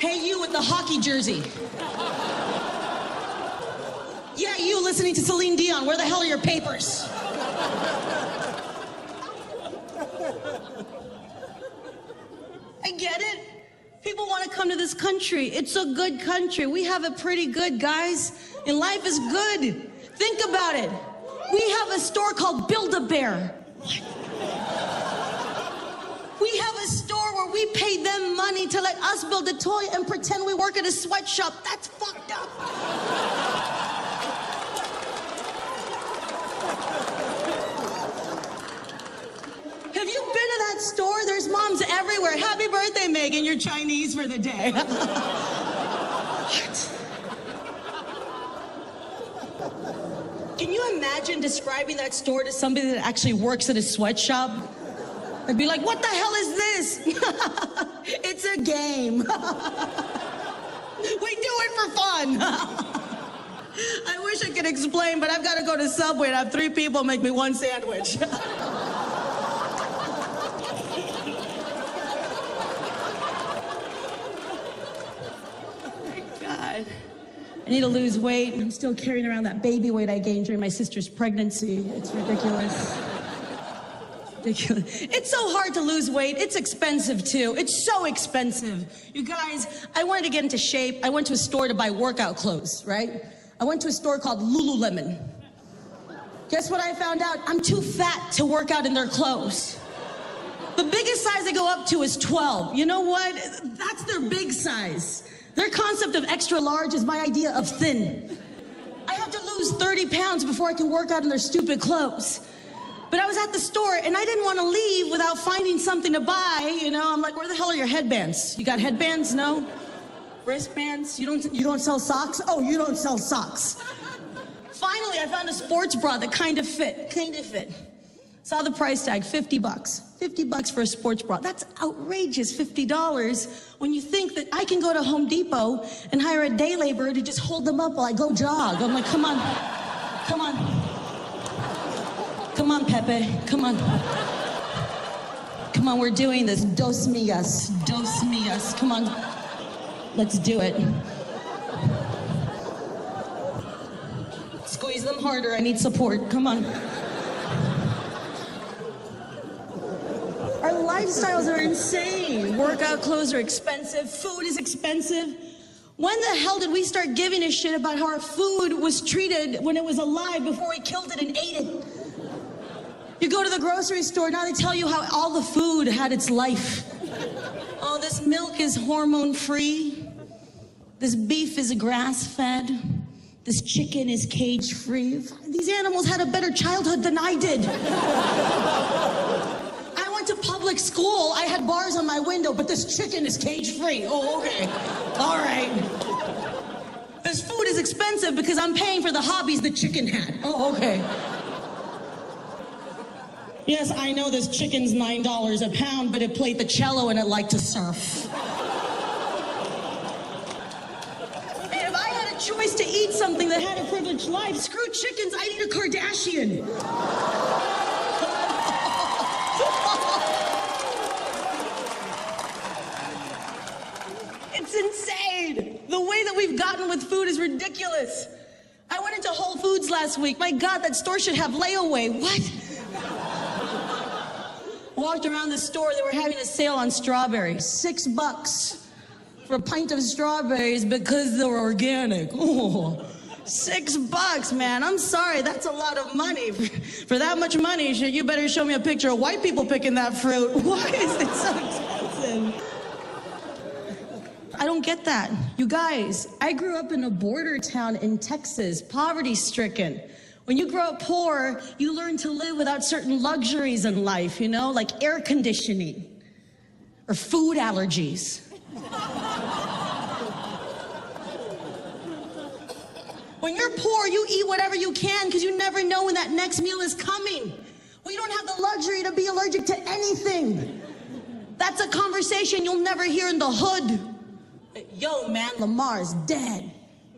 Hey, you with the hockey jersey. Yeah, you listening to Celine Dion. Where the hell are your papers? I get it. People want to come to this country. It's a good country. We have it pretty good, guys. And life is good. Think about it. We have a store called Build-A-Bear. We have a store where we pay them money to let us build a toy and pretend we work at a sweatshop. That's fucked up. Have you been to that store? There's moms everywhere. Happy birthday, Megan. You're Chinese for the day. What? Can you imagine describing that store to somebody that actually works at a sweatshop? I'd be like, what the hell is this? It's a game. We do it for fun. I wish I could explain, but I've got to go to Subway and have 3 people make me 1 sandwich. God. I need to lose weight. I'm still carrying around that baby weight I gained during my sister's pregnancy. It's ridiculous. It's so hard to lose weight. It's expensive too. It's so expensive. You guys, I wanted to get into shape. I went to a store to buy workout clothes, right? I went to a store called Lululemon. Guess what I found out? I'm too fat to work out in their clothes. The biggest size I go up to is 12. You know what? That's their big size. Their concept of extra large is my idea of thin. I have to lose 30 pounds before I can work out in their stupid clothes. But I was at the store and I didn't want to leave without finding something to buy. You know, I'm like, where the hell are your headbands? You got headbands? No? Wristbands? You don't sell socks? Oh, you don't sell socks. Finally, I found a sports bra that kind of fit. Saw the price tag, $50. $50 for a sports bra. That's outrageous, $50, when you think that I can go to Home Depot and hire a day laborer to just hold them up while I go jog. I'm like, come on. Come on, Pepe, come on. Come on, we're doing this. Dos millas, come on. Let's do it. Squeeze them harder, I need support, come on. Our lifestyles are insane. Workout clothes are expensive, food is expensive. When the hell did we start giving a shit about how our food was treated when it was alive before we killed it and ate it? You go to the grocery store, now they tell you how all the food had its life. Oh, this milk is hormone-free. This beef is grass-fed. This chicken is cage-free. These animals had a better childhood than I did. I went to public school. I had bars on my window, but this chicken is cage-free. Oh, okay. All right. This food is expensive because I'm paying for the hobbies the chicken had. Oh, okay. Yes, I know this chicken's $9 a pound, but it played the cello and it liked to surf. And if I had a choice to eat something that had a privileged life, screw chickens, I'd eat a Kardashian. It's insane. The way that we've gotten with food is ridiculous. I went into Whole Foods last week. My God, that store should have layaway. What? Walked around the store, they were having a sale on strawberries. $6 for a pint of strawberries because they're organic. Oh, $6, man. I'm sorry, that's a lot of money. For that much money, you better show me a picture of white people picking that fruit. Why is it so expensive? I don't get that. You guys, I grew up in a border town in Texas, poverty-stricken. When you grow up poor, you learn to live without certain luxuries in life, you know, like air conditioning or food allergies. When you're poor, you eat whatever you can because you never know when that next meal is coming. Well, you don't have the luxury to be allergic to anything. That's a conversation you'll never hear in the hood. Yo, man, Lamar's dead.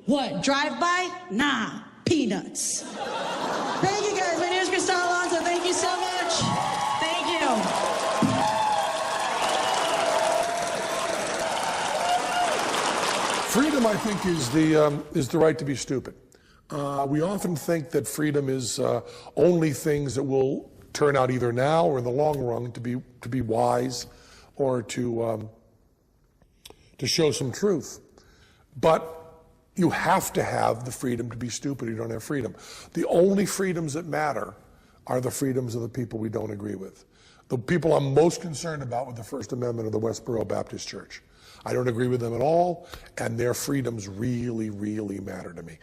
What, drive-by? Nah, peanuts. Thank you, guys. My name is Cristela Alonzo. Thank you so much. Thank you. Freedom, I think, is the right to be stupid. We often think that freedom is only things that will turn out either now or in the long run to be wise or to show some truth. But you have to have the freedom to be stupid. You don't have freedom. The only freedoms that matter are the freedoms of the people we don't agree with. The people I'm most concerned about with the First Amendment are the Westboro Baptist Church. I don't agree with them at all, and their freedoms really, really matter to me.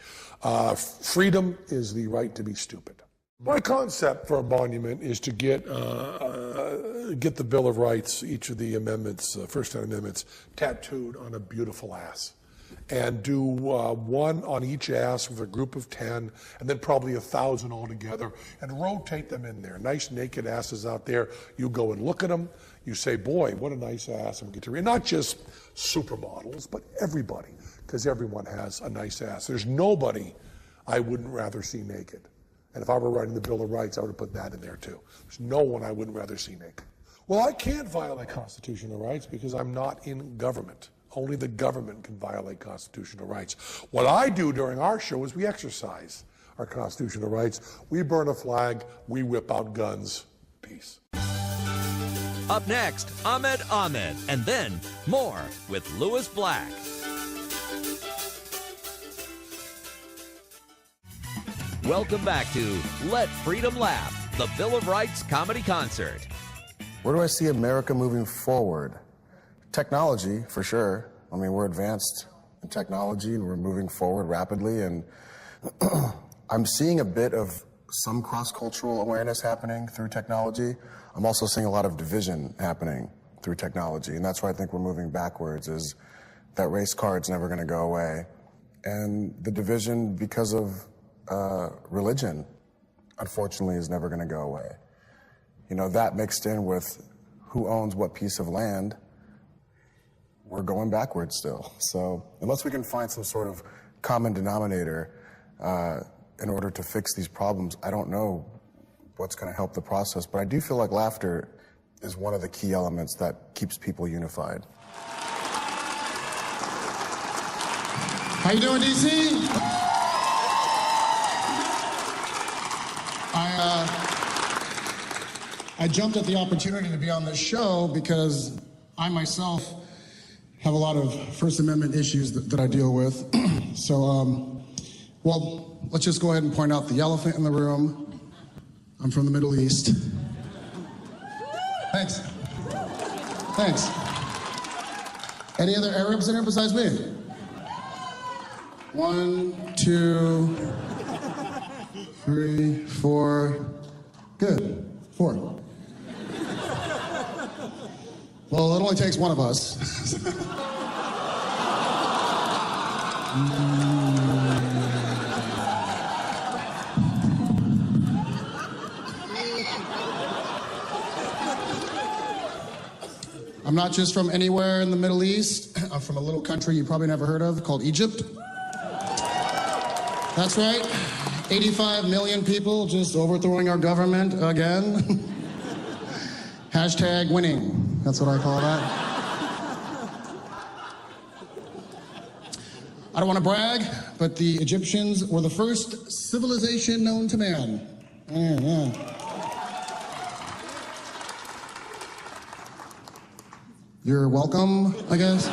Freedom is the right to be stupid. My concept for a monument is to get the Bill of Rights, each of the amendments, first 10 amendments, tattooed on a beautiful ass. And do one on each ass with a group of 10, and then probably 1,000 altogether, and rotate them in there. Nice naked asses out there. You go and look at them. You say, boy, what a nice ass. And we get to read. Not just supermodels, but everybody, because everyone has a nice ass. There's nobody I wouldn't rather see naked. And if I were writing the Bill of Rights, I would have put that in there too. There's no one I wouldn't rather see naked. Well, I can't violate constitutional rights because I'm not in government. Only the government can violate constitutional rights. What I do during our show is we exercise our constitutional rights. We burn a flag, we whip out guns. Peace. Up next, Ahmed, and then more with Lewis Black. Welcome back to Let Freedom Laugh, the Bill of Rights comedy concert. Where do I see America moving forward? Technology, for sure. I mean, we're advanced in technology and we're moving forward rapidly, and I'm seeing a bit of some cross-cultural awareness happening through technology. I'm also seeing a lot of division happening through technology, and that's where I think we're moving backwards, is that race card's never going to go away. And the division because of religion, unfortunately, is never going to go away. You know, that mixed in with who owns what piece of land, we're going backwards still. So unless we can find some sort of common denominator in order to fix these problems, I don't know what's going to help the process. But I do feel like laughter is one of the key elements that keeps people unified. How you doing, DC? I jumped at the opportunity to be on this show because I myself have a lot of First Amendment issues that I deal with. So, well, let's just go ahead and point out the elephant in the room. I'm from the Middle East. Thanks. Thanks. Any other Arabs in here besides me? 1, 2, 3, 4. Good. 4. Well, it only takes one of us. I'm not just from anywhere in the Middle East. I'm from a little country you probably never heard of called Egypt. That's right. 85 million people just overthrowing our government again. Hashtag winning. That's what I call that. I don't want to brag, but the Egyptians were the first civilization known to man. You're welcome, I guess.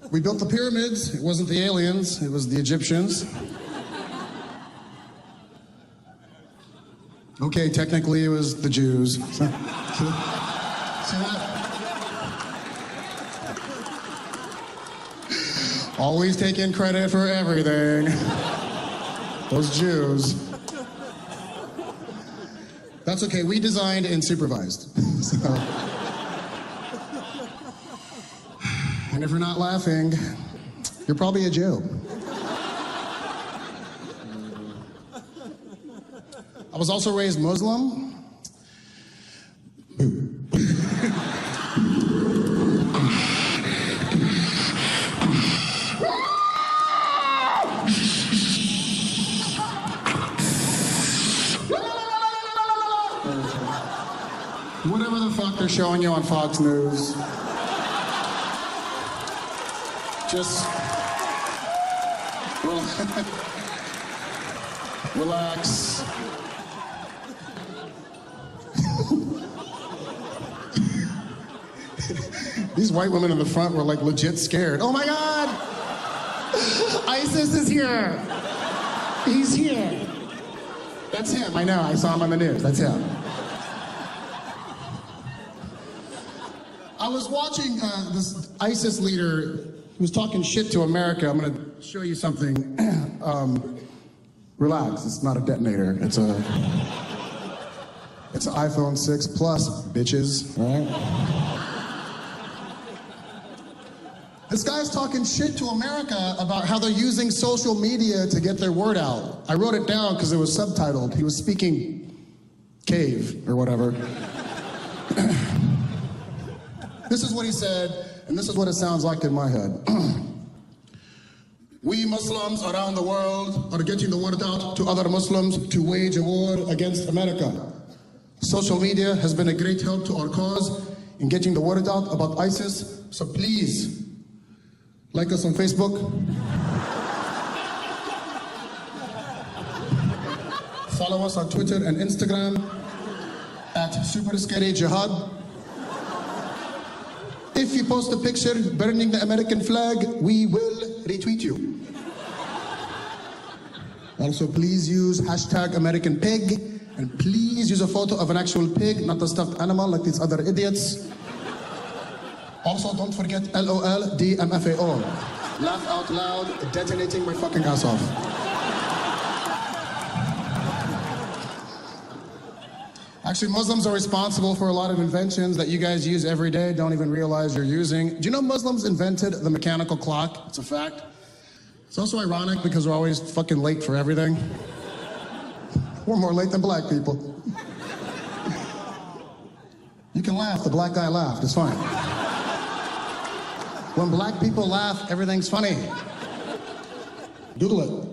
We built the pyramids. It wasn't the aliens, it was the Egyptians. Okay, technically it was the Jews. See that? Always taking credit for everything. Those Jews. That's okay, we designed and supervised. So. And if you're not laughing, You're probably a Jew. I was also raised Muslim. Whatever the fuck they're showing you on Fox News. Just relax. These white women in the front were like legit scared. Oh my God! ISIS is here! He's here! That's him, I know, I saw him on the news, that's him. I was watching this ISIS leader who was talking shit to America. I'm gonna show you something. Relax, it's not a detonator, it's an iPhone 6 Plus, bitches, all right? This guy's talking shit to America about how they're using social media to get their word out. I wrote it down because it was subtitled. He was speaking cave or whatever. This is what he said, and this is what it sounds like in my head. We Muslims around the world are getting the word out to other Muslims to wage a war against America. Social media has been a great help to our cause in getting the word out about ISIS, so please, like us on Facebook. Follow us on Twitter and Instagram at Super Scary Jihad. If you post a picture burning the American flag, we will retweet you. Also, please use hashtag American Pig, and please use a photo of an actual pig, not a stuffed animal like these other idiots. Also, don't forget LOL DMFAO. Laugh out loud, detonating my fucking ass off. Actually, Muslims are responsible for a lot of inventions that you guys use every day, don't even realize you're using. Do you know Muslims invented the mechanical clock? It's a fact. It's also ironic because we're always fucking late for everything. We're more late than black people. You can laugh, the black guy laughed, it's fine. When black people laugh, everything's funny. Google it.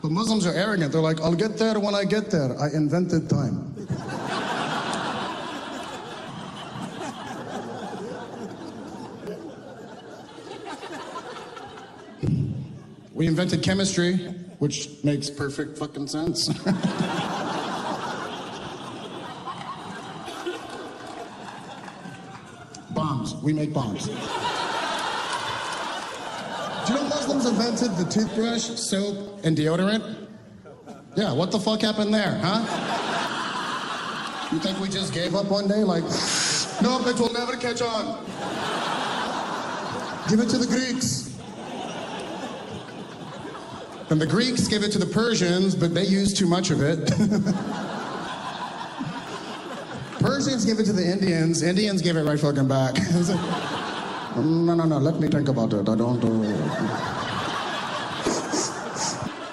But Muslims are arrogant. They're like, I'll get there when I get there. I invented time. We invented chemistry, which makes perfect fucking sense. Bombs. We make bombs. Do you know Muslims invented the toothbrush, soap, and deodorant? Yeah, what the fuck happened there, huh? You think we just gave up one day? Like, no, it will never catch on. Give it to the Greeks. And the Greeks give it to the Persians, but they use too much of it. Persians give it to the Indians. Indians give it right fucking back. No, let me think about it. I don't...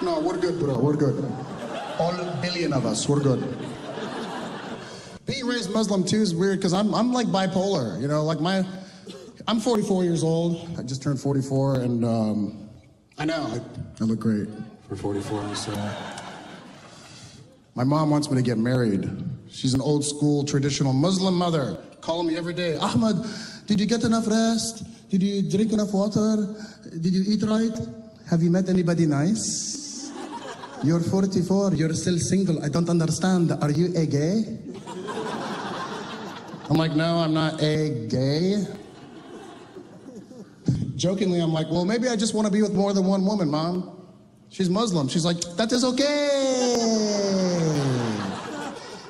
No, we're good, bro, we're good. All billion of us, we're good. Being raised Muslim too is weird, because I'm like bipolar, you know, like I'm 44 years old. I just turned 44, and I know, I look great for 44, so... My mom wants me to get married. She's an old school, traditional Muslim mother, calling me every day. Ahmed, did you get enough rest? Did you drink enough water? Did you eat right? Have you met anybody nice? You're 44, you're still single. I don't understand. Are you a gay? I'm like, no, I'm not a gay. Jokingly, I'm like, well, maybe I just want to be with more than one woman, Mom. She's Muslim. She's like, that is okay.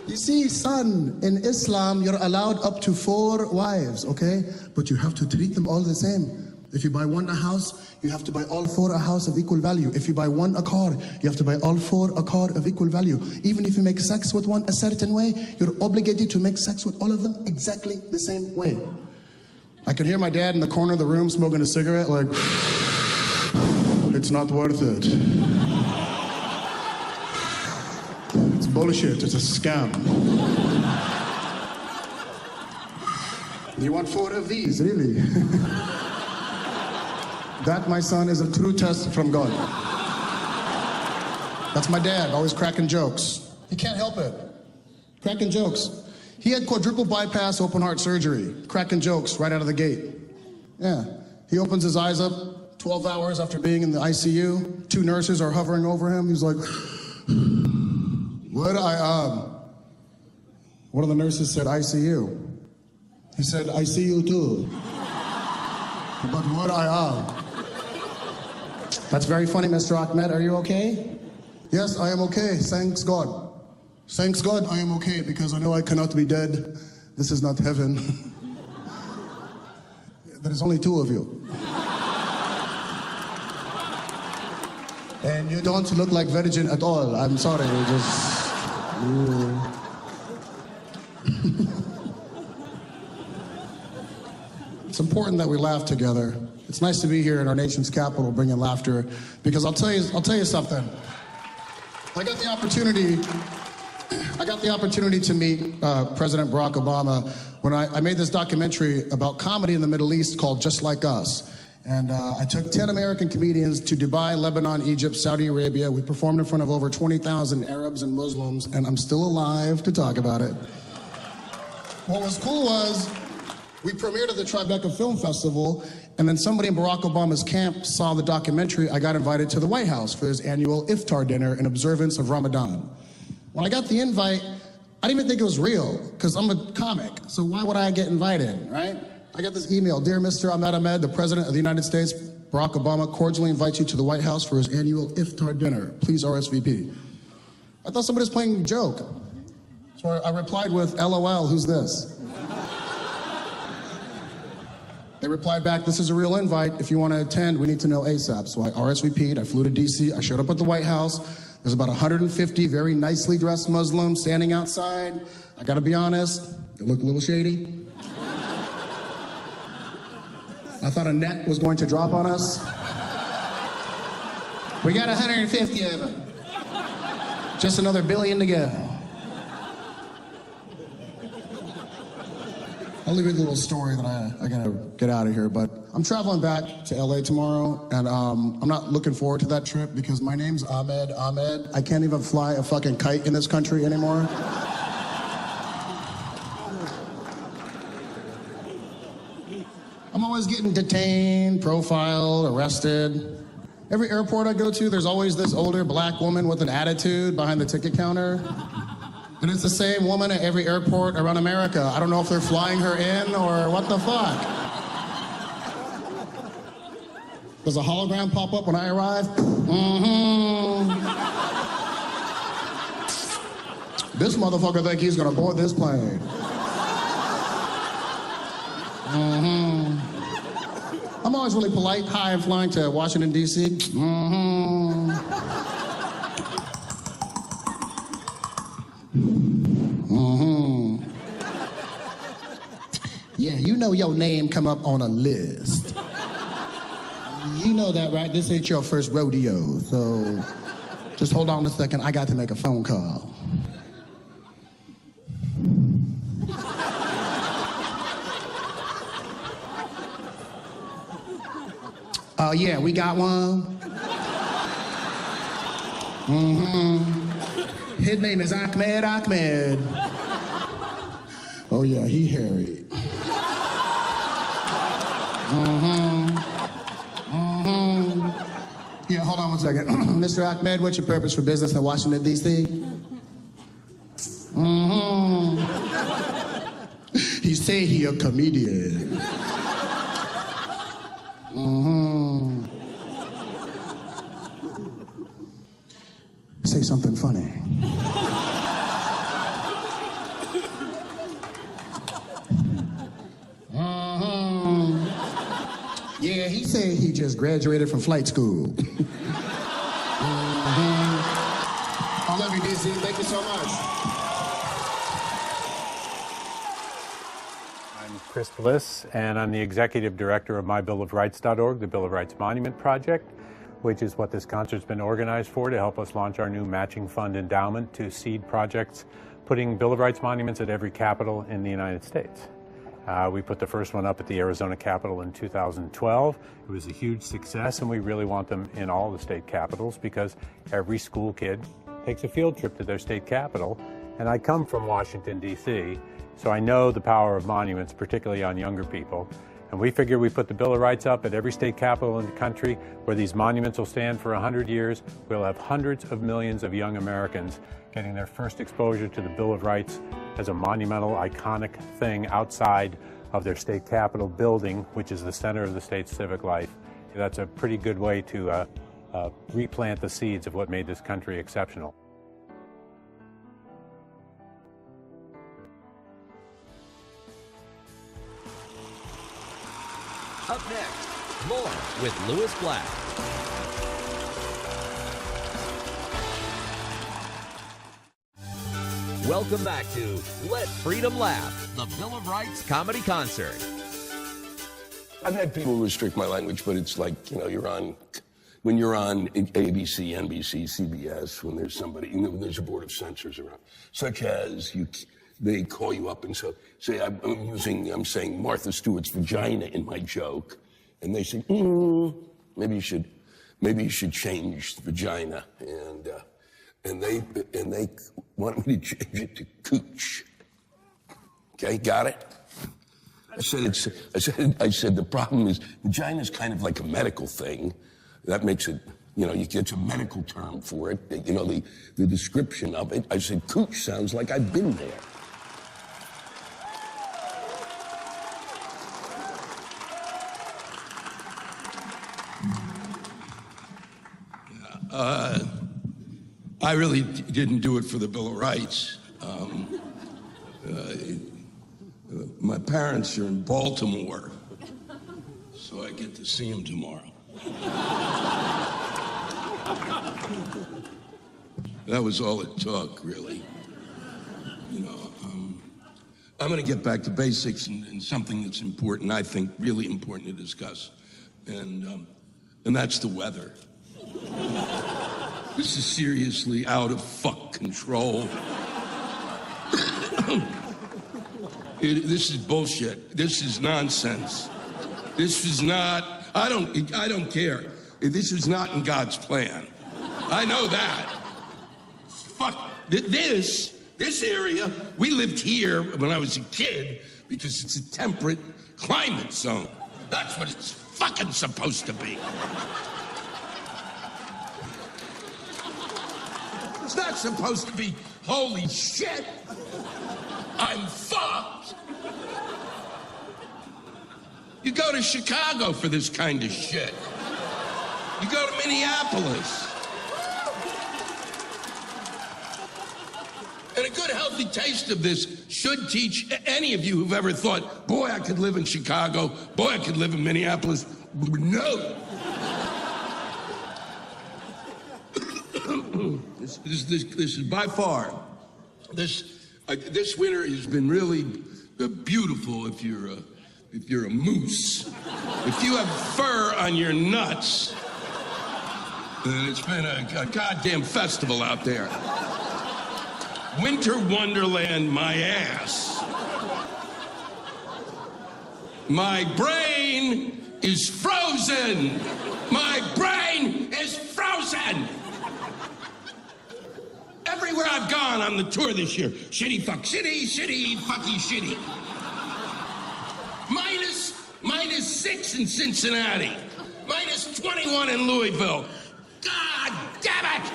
You see, son, in Islam, you're allowed up to 4 wives, okay? But you have to treat them all the same. If you buy one a house, you have to buy all 4 a house of equal value. If you buy one a car, you have to buy all 4 a car of equal value. Even if you make sex with one a certain way, you're obligated to make sex with all of them exactly the same way. I could hear my dad in the corner of the room smoking a cigarette like, it's not worth it. It's bullshit, it's a scam. You want 4 of these, really? That, my son, is a true test from God. That's my dad, always cracking jokes. He can't help it. Cracking jokes. He had quadruple bypass open heart surgery. Cracking jokes right out of the gate. Yeah. He opens his eyes up 12 hours after being in the ICU. 2 nurses are hovering over him. He's like, One of the nurses said, ICU. He said, I see you too. But what I am. That's very funny, Mr. Ahmed. Are you okay? Yes, I am okay. Thanks God. Thanks God I am okay, because I know I cannot be dead. This is not heaven. There is only 2 of you. And you don't look like virgin at all. I'm sorry, It's important that we laugh together. It's nice to be here in our nation's capital bringing laughter, because I'll tell you something. I got the opportunity to meet President Barack Obama when I made this documentary about comedy in the Middle East called Just Like Us. And I took 10 American comedians to Dubai, Lebanon, Egypt, Saudi Arabia. We performed in front of over 20,000 Arabs and Muslims, and I'm still alive to talk about it. What was cool was we premiered at the Tribeca Film Festival, and then somebody in Barack Obama's camp saw the documentary. I got invited to the White House for his annual iftar dinner in observance of Ramadan. When I got the invite, I didn't even think it was real, because I'm a comic, so why would I get invited, right? I got this email, Dear Mr. Ahmed, the President of the United States, Barack Obama, cordially invites you to the White House for his annual iftar dinner. Please RSVP. I thought somebody was playing a joke. So I replied with, LOL, who's this? They replied back, this is a real invite. If you want to attend, we need to know ASAP. So I RSVP'd, I flew to DC, I showed up at the White House. There's about 150 very nicely dressed Muslims standing outside. I gotta be honest, they look a little shady. I thought a net was going to drop on us. We got 150 of them. Just another billion to go. I'll leave you a little story that I gotta get out of here, but I'm traveling back to LA tomorrow, and I'm not looking forward to that trip because my name's Ahmed. I can't even fly a fucking kite in this country anymore. I'm always getting detained, profiled, arrested. Every airport I go to, there's always this older black woman with an attitude behind the ticket counter. And it's the same woman at every airport around America. I don't know if they're flying her in or what the fuck. Does a hologram pop up when I arrive? This motherfucker think he's gonna board this plane. I'm always really polite. Hi, I'm flying to Washington, D.C. Yeah, you know your name come up on a list. You know that, right? This ain't your first rodeo, so just hold on a second. I got to make a phone call. Oh, yeah, we got one. His name is Ahmed. Oh, yeah, he hairy. Yeah, hold on one second. Mr. Ahmed, what's your purpose for business in Washington, D.C.? He say he a comedian. Say something funny. Yeah, he said he just graduated from flight school. I love you, DC. Thank you so much. I'm Chris Bliss, and I'm the executive director of MyBillOfRights.org, the Bill of Rights Monument Project, which is what this concert's been organized for, to help us launch our new matching fund endowment to seed projects putting Bill of Rights monuments at every capital in the United States. We put the first one up at the Arizona Capitol in 2012. It was a huge success, and we really want them in all the state capitals because every school kid takes a field trip to their state capital. And I come from Washington, D.C., so I know the power of monuments, particularly on younger people. And we figure we put the Bill of Rights up at every state capital in the country where these monuments will stand for 100 years. We'll have hundreds of millions of young Americans getting their first exposure to the Bill of Rights as a monumental, iconic thing outside of their state capitol building, which is the center of the state's civic life. That's a pretty good way to replant the seeds of what made this country exceptional. Up next, more with Louis Black. Welcome back to Let Freedom Laugh, the Bill of Rights comedy concert. I've had people restrict my language, but it's like, when you're on ABC, NBC, CBS, when there's somebody, when there's a board of censors around, such as they call you up and say I'm saying Martha Stewart's vagina in my joke, and they say, maybe you should change the vagina, and they want me to change it to cooch. Okay, got it? I said the problem is vagina is kind of like a medical thing. That makes it, it's a medical term for it. The description of it. I said cooch sounds like I've been there. I really didn't do it for the Bill of Rights. My parents are in Baltimore, so I get to see them tomorrow. That was all it took, really. I'm going to get back to basics and something that's important, I think really important to discuss, and that's the weather. This is seriously out of fuck control. This is bullshit. This is nonsense. This is not, I don't care. This is not in God's plan. I know that. Fuck, this area, we lived here when I was a kid because it's a temperate climate zone. That's what it's fucking supposed to be. It's not supposed to be, holy shit, I'm fucked. You go to Chicago for this kind of shit. You go to Minneapolis. And a good healthy taste of this should teach any of you who've ever thought, boy, I could live in Chicago, boy, I could live in Minneapolis. No. This is by far, this winter has been really beautiful if you're a moose. If you have fur on your nuts, then it's been a goddamn festival out there. Winter wonderland, my ass. My brain is frozen. My brain is frozen. Everywhere I've gone on the tour this year, shitty fuck shitty, shitty fucky shitty. Minus 6 in Cincinnati. Minus 21 in Louisville. God damn it!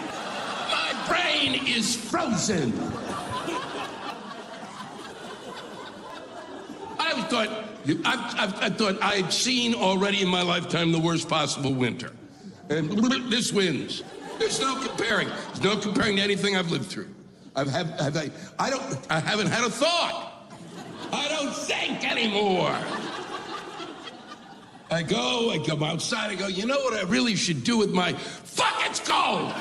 My brain is frozen. I thought I'd seen already in my lifetime the worst possible winter. And this wins. There's no comparing. There's no comparing to anything I've lived through. I haven't had a thought. I don't think anymore. I come outside, I go, you know what I really should do with my, fuck, it's cold!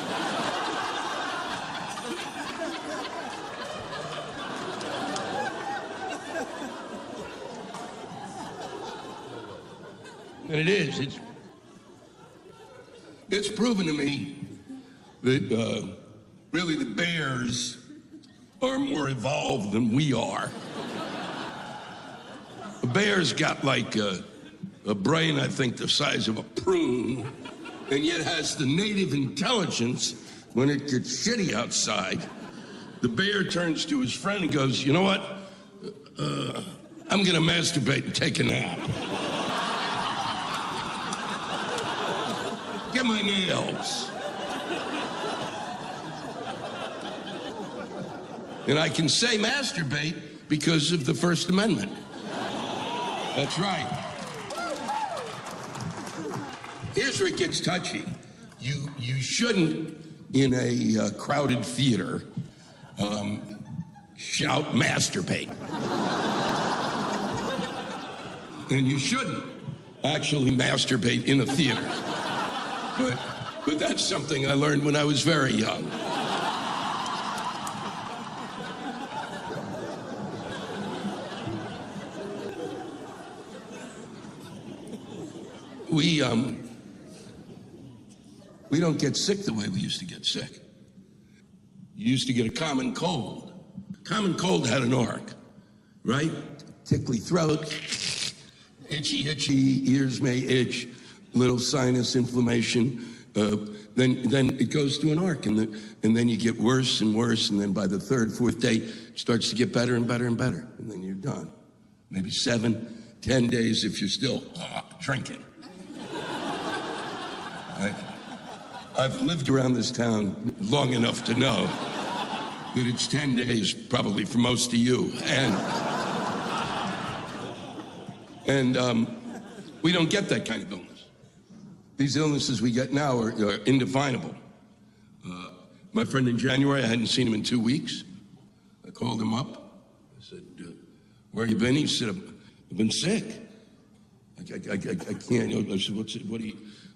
And it is. It's proven to me that really the bears are more evolved than we are. The bear's got like a brain, I think, the size of a prune, and yet has the native intelligence when it gets shitty outside. The bear turns to his friend and goes, you know what? I'm gonna masturbate and take a nap. Get my nails. And I can say masturbate because of the First Amendment. That's right. Here's where it gets touchy. You shouldn't, in a crowded theater, shout masturbate. And you shouldn't actually masturbate in a theater. But that's something I learned when I was very young. We don't get sick the way we used to get sick. You used to get a common cold. Common cold had an arc, right? Tickly throat, itchy, ears may itch, little sinus inflammation. Then it goes to an arc, and then you get worse and worse, and then by the third, fourth day, it starts to get better and better and better, and then you're done. Maybe 7, 10 days if you're still drinking. I've lived around this town long enough to know that it's 10 days probably for most of you. And we don't get that kind of illness. These illnesses we get now are indefinable. My friend in January, I hadn't seen him in 2 weeks. I called him up. I said, where you been? He said, I've been sick. I can't. I said,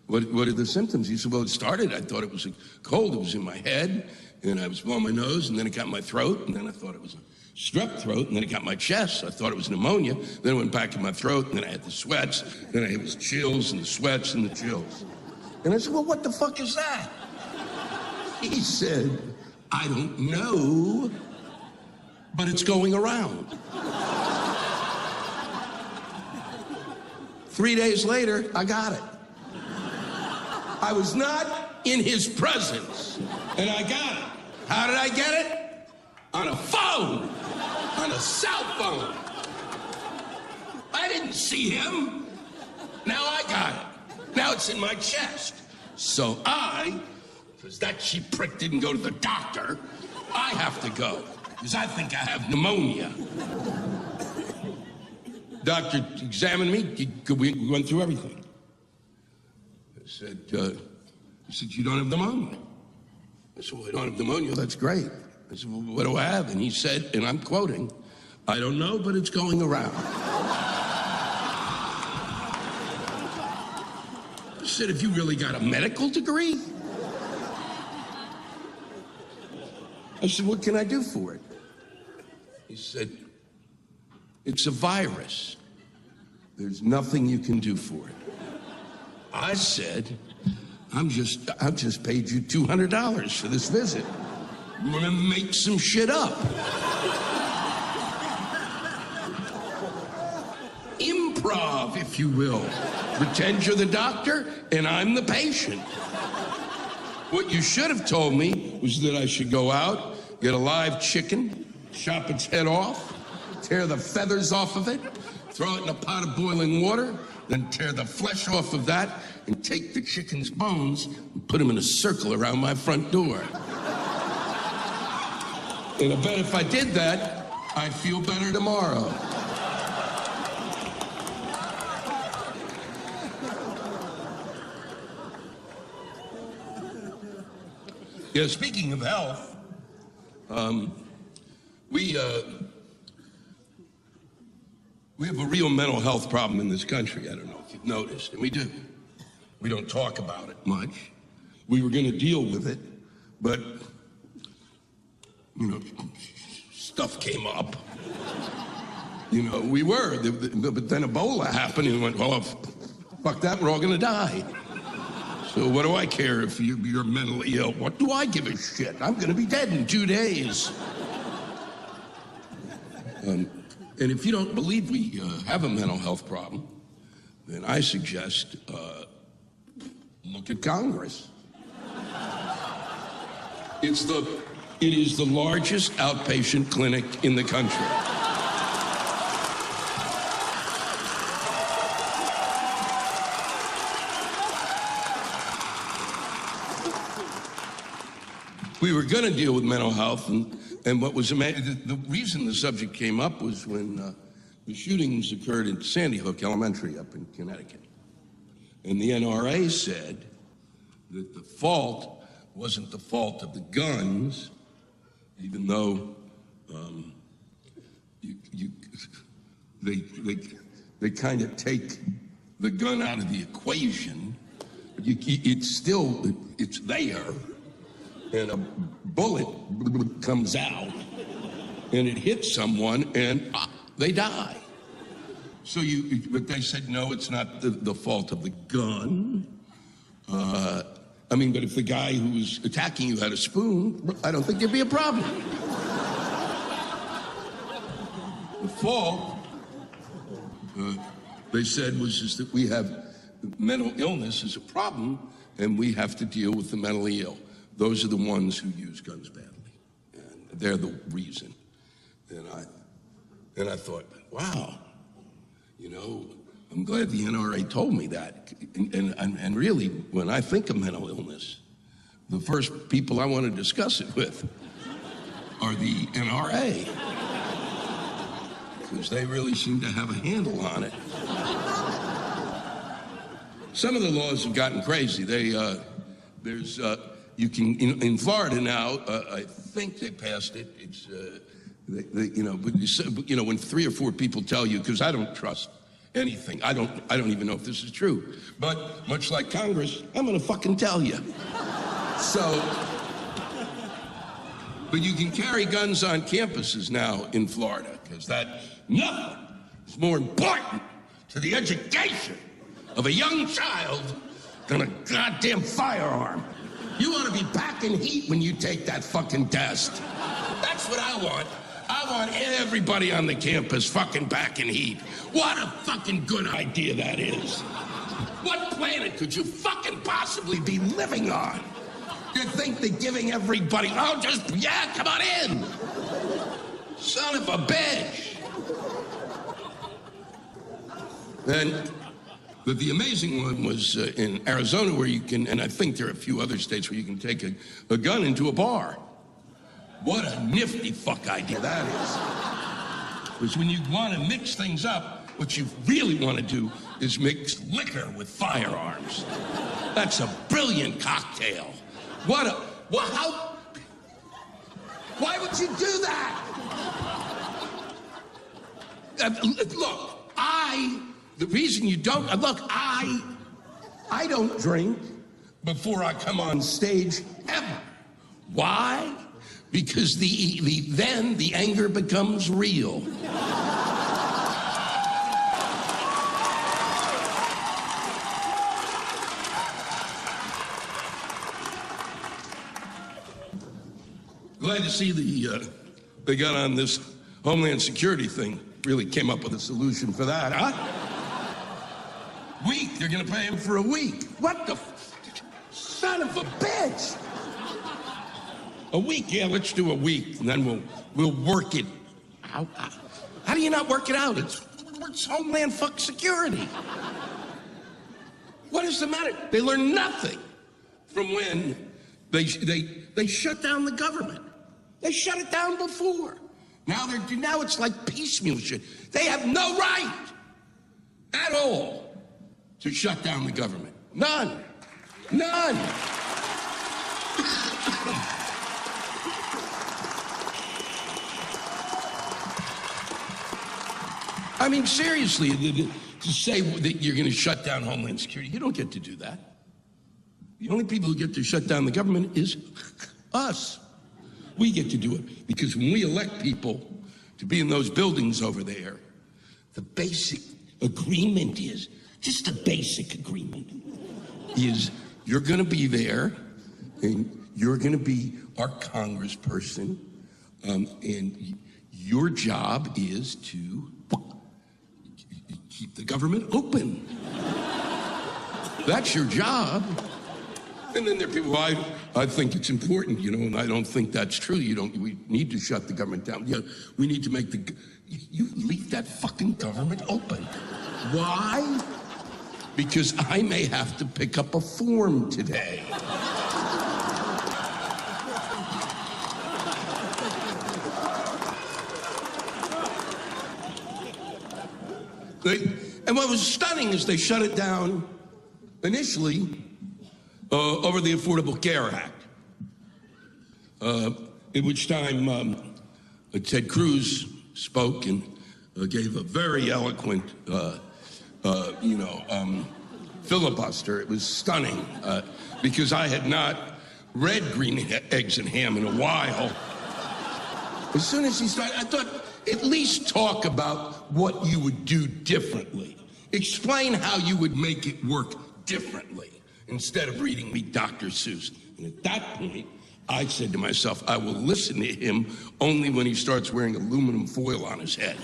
what are the symptoms? He said, well, it started. I thought it was a cold. It was in my head, and I was blowing my nose, and then it got my throat, and then I thought it was a strep throat, and then it got my chest. I thought it was pneumonia. Then it went back in my throat, and then I had the sweats. Then I had the chills and the sweats and the chills. And I said, well, what the fuck is that? He said, I don't know, but it's going around. 3 days later, I got it. I was not in his presence, and I got it. How did I get it? On a phone, on a cell phone. I didn't see him. Now I got it. Now it's in my chest. So because that cheap prick didn't go to the doctor, I have to go, because I think I have pneumonia. Doctor examined me. We went through everything. He said, you don't have pneumonia. I said, well, I don't have pneumonia. That's great. I said, well, what do I have? And he said, and I'm quoting, I don't know, but it's going around. I said, have you really got a medical degree? I said, what can I do for it? He said, it's a virus. There's nothing you can do for it. I said, I've just paid you $200 for this visit. I'm gonna make some shit up. Improv, if you will. Pretend you're the doctor and I'm the patient. What you should have told me was that I should go out, get a live chicken, chop its head off, tear the feathers off of it, throw it in a pot of boiling water, then tear the flesh off of that and take the chicken's bones and put them in a circle around my front door. And I bet if I did that, I'd feel better tomorrow. Yeah, speaking of health, we have a real mental health problem in this country. I don't know if you've noticed, and we do. We don't talk about it much. We were going to deal with it, but, stuff came up. We were, but then Ebola happened and we went, Fuck that, we're all gonna die. So what do I care if you're mentally ill? What do I give a shit? I'm gonna be dead in 2 days. And if you don't believe we have a mental health problem, then I suggest look at Congress. It is the largest outpatient clinic in the country. We were going to deal with mental health, and what was amazing, the reason the subject came up was when the shootings occurred at Sandy Hook Elementary up in Connecticut. And the NRA said that the fault wasn't the fault of the guns, even though they kind of take the gun out of the equation. It's there. And a bullet comes out, and it hits someone, and they die. But they said, no, it's not the fault of the gun. But if the guy who was attacking you had a spoon, I don't think there'd be a problem. The fault, they said, was just that we have mental illness is a problem, and we have to deal with the mentally ill. Those are the ones who use guns badly, and they're the reason. And I thought, wow, I'm glad the NRA told me that. And really, when I think of mental illness, the first people I want to discuss it with are the NRA, because they really seem to have a handle on it. Some of the laws have gotten crazy. You can in Florida now. I think they passed it. It's but when 3 or 4 people tell you, because I don't trust anything. I don't even know if this is true. But much like Congress, I'm going to fucking tell you. But you can carry guns on campuses now in Florida, because nothing is more important to the education of a young child than a goddamn firearm. You want to be packing heat when you take that fucking test. That's what I want. I want everybody on the campus fucking packing heat. What a fucking good idea that is. What planet could you fucking possibly be living on? You think that giving everybody, come on in. Son of a bitch. But the amazing one was in Arizona, where you can, and I think there are a few other states where you can take a gun into a bar. What a nifty fuck idea that is. Because when you want to mix things up, what you really want to do is mix liquor with firearms. That's a brilliant cocktail. Why would you do that? The reason you don't, I don't drink before I come on stage ever. Why? Because then the anger becomes real. Glad to see they got on this Homeland Security thing. Really came up with a solution for that, huh? Week, they're gonna pay him for a week. What the son of a bitch? A week, yeah, let's do a week, and then we'll work it out. How do you not work it out? It's Homeland Security. What is the matter? They learn nothing from when they shut down the government. They shut it down before. Now it's like piecemeal shit. They have no right at all to shut down the government. None. I mean, seriously, to say that you're going to shut down Homeland Security, you don't get to do that. The only people who get to shut down the government is us. We get to do it because when we elect people to be in those buildings over there, the basic agreement is just a basic agreement, is you're going to be there, and you're going to be our congressperson, and your job is to keep the government open. That's your job. And then there are people, I think it's important, and I don't think that's true. We need to shut the government down. We need to make you leave that fucking government open. Why? Because I may have to pick up a form today. And what was stunning is they shut it down initially over the Affordable Care Act, at which time Ted Cruz spoke and gave a very eloquent, filibuster. It was stunning because I had not read Green Eggs and Ham in a while. As soon as he started, I thought, at least talk about what you would do differently. Explain how you would make it work differently instead of reading me Dr. Seuss. And at that point, I said to myself, I will listen to him only when he starts wearing aluminum foil on his head.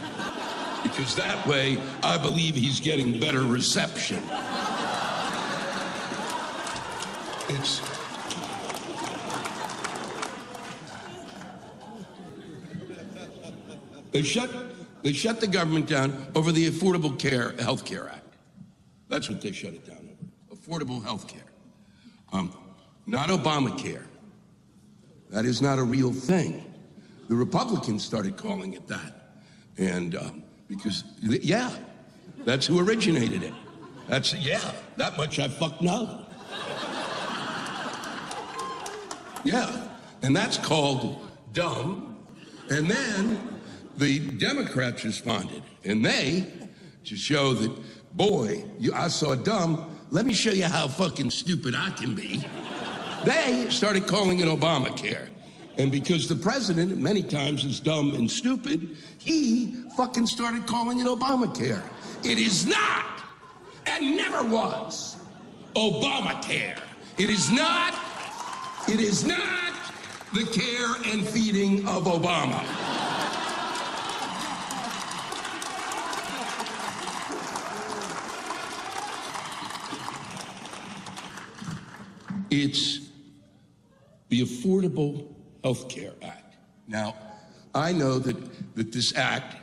Because that way, I believe he's getting better reception. They shut the government down over the Affordable Health Care Act. That's what they shut it down over. Affordable health care. Not Obamacare. That is not a real thing. The Republicans started calling it that. And because, that's who originated it. That much I fuck know. And that's called dumb. And then the Democrats responded, and they, to show that, boy, I saw dumb, let me show you how fucking stupid I can be. They started calling it Obamacare. And because the president many times is dumb and stupid, he fucking started calling it Obamacare. It is not, and never was, Obamacare. It is not the care and feeding of Obama. It's the Affordable Health Care Act. Now, I know that this act,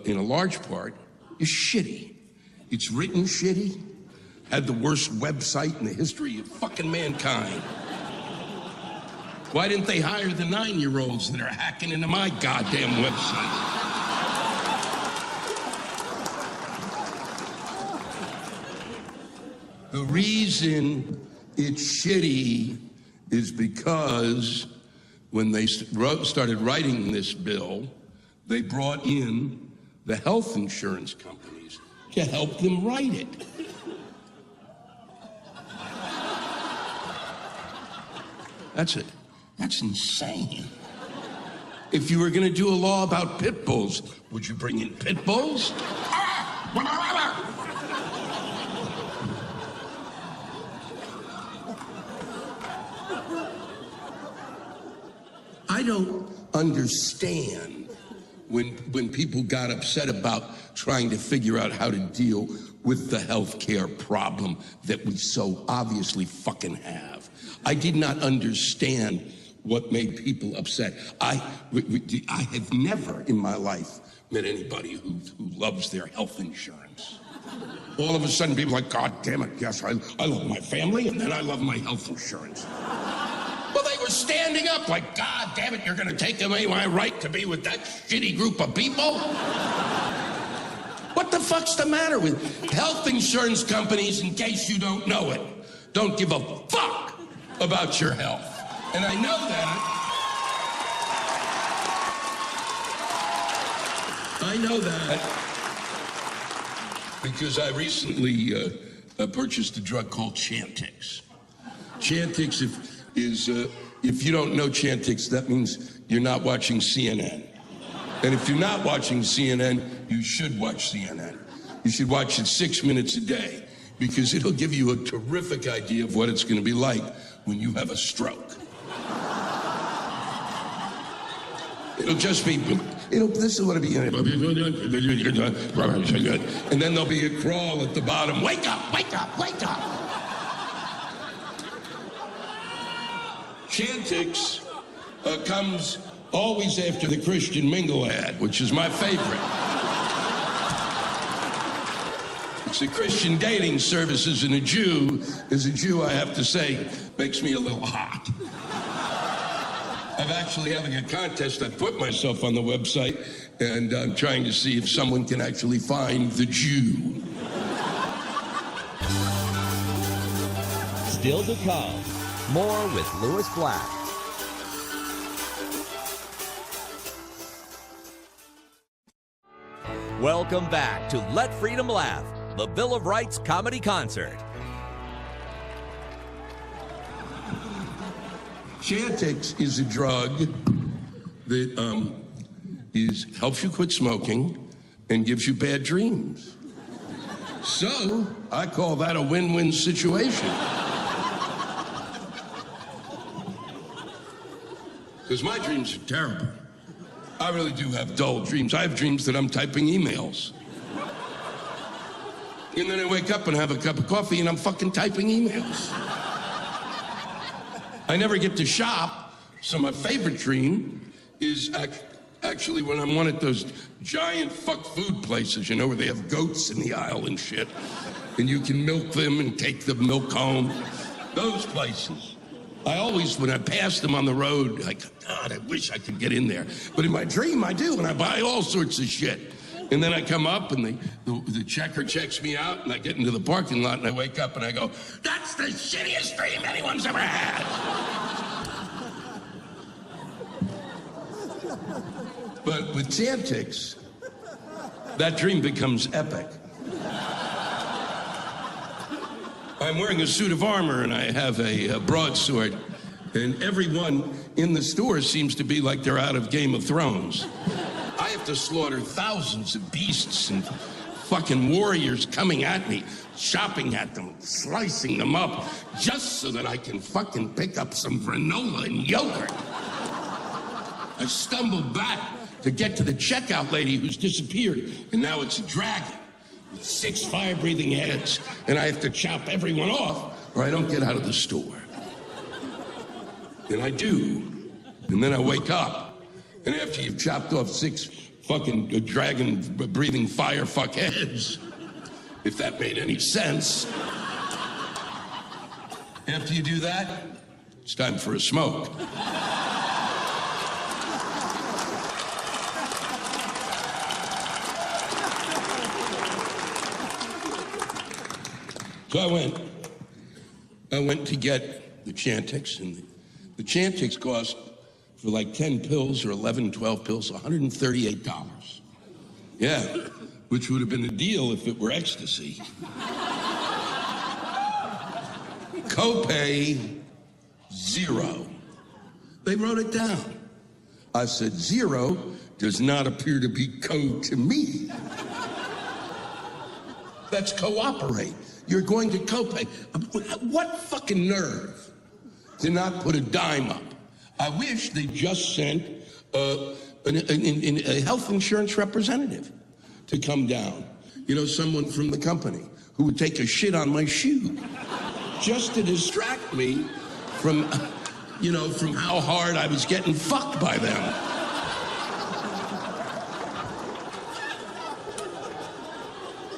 in a large part, is shitty. It's written shitty, had the worst website in the history of fucking mankind. Why didn't they hire the 9-year-olds that are hacking into my goddamn website? The reason it's shitty is because when they started writing this bill, they brought in the health insurance companies to help them write it. That's insane. If you were going to do a law about pit bulls, would you bring in pit bulls? I don't understand when people got upset about trying to figure out how to deal with the health care problem that we so obviously fucking have. I did not understand what made people upset. I have never in my life met anybody who loves their health insurance. All of a sudden people are like, God damn it, yes, I love my family and then I love my health insurance. Well, they were standing up like, God damn it, you're going to take away my right to be with that shitty group of people? What the fuck's the matter with health insurance companies, in case you don't know it? Don't give a fuck about your health. And I know that because I recently purchased a drug called Chantix. Chantix is if you don't know Chantix, that means you're not watching CNN. And if you're not watching CNN, you should watch CNN. You should watch it 6 minutes a day. because it'll give you a terrific idea of what it's going to be like when you have a stroke. It'll just be, this is what it'll be. And then there'll be a crawl at the bottom. Wake up, wake up, wake up. Chantix comes always after the Christian Mingle ad, which is my favorite. It's a Christian dating services, and as a Jew, I have to say, makes me a little hot. I'm actually having a contest. I put myself on the website, and I'm trying to see if someone can actually find the Jew. Still to come, more with Louis Black. Welcome back to Let Freedom Laugh, the Bill of Rights comedy concert. Chantix is a drug that helps you quit smoking and gives you bad dreams. So I call that a win-win situation. Because my dreams are terrible. I really do have dull dreams. I have dreams that I'm typing emails. And then I wake up and have a cup of coffee and I'm fucking typing emails. I never get to shop, so my favorite dream is actually when I'm one at those giant fuck food places, you know, where they have goats in the aisle and shit, and you can milk them and take the milk home. Those places. I always, when I pass them on the road, I go, God, I wish I could get in there. But in my dream, I do, and I buy all sorts of shit. And then I come up, and the checker checks me out, and I get into the parking lot, and I wake up, and I go, that's the shittiest dream anyone's ever had. But with Chantix, that dream becomes epic. I'm wearing a suit of armor, and I have a broadsword, and everyone in the store seems to be like they're out of Game of Thrones. I have to slaughter thousands of beasts and fucking warriors coming at me, chopping at them, slicing them up, just so that I can fucking pick up some granola and yogurt. I stumbled back to get to the checkout lady who's disappeared, and now it's a dragon with 6 fire-breathing heads, and I have to chop everyone off or I don't get out of the store. And I do, and then I wake up. And after you've chopped off 6 fucking dragon-breathing fire fuck heads, if that made any sense, after you do that, it's time for a smoke. So I went to get the Chantix, and the Chantix cost, for like 10 pills or 11, 12 pills, $138. Yeah, which would have been a deal if it were ecstasy. Copay, 0. They wrote it down. I said, 0 does not appear to be code to me. That's cooperate. You're going to copay. What fucking nerve to not put a dime up? I wish they just sent a health insurance representative to come down. You know, someone from the company who would take a shit on my shoe just to distract me from, you know, from how hard I was getting fucked by them.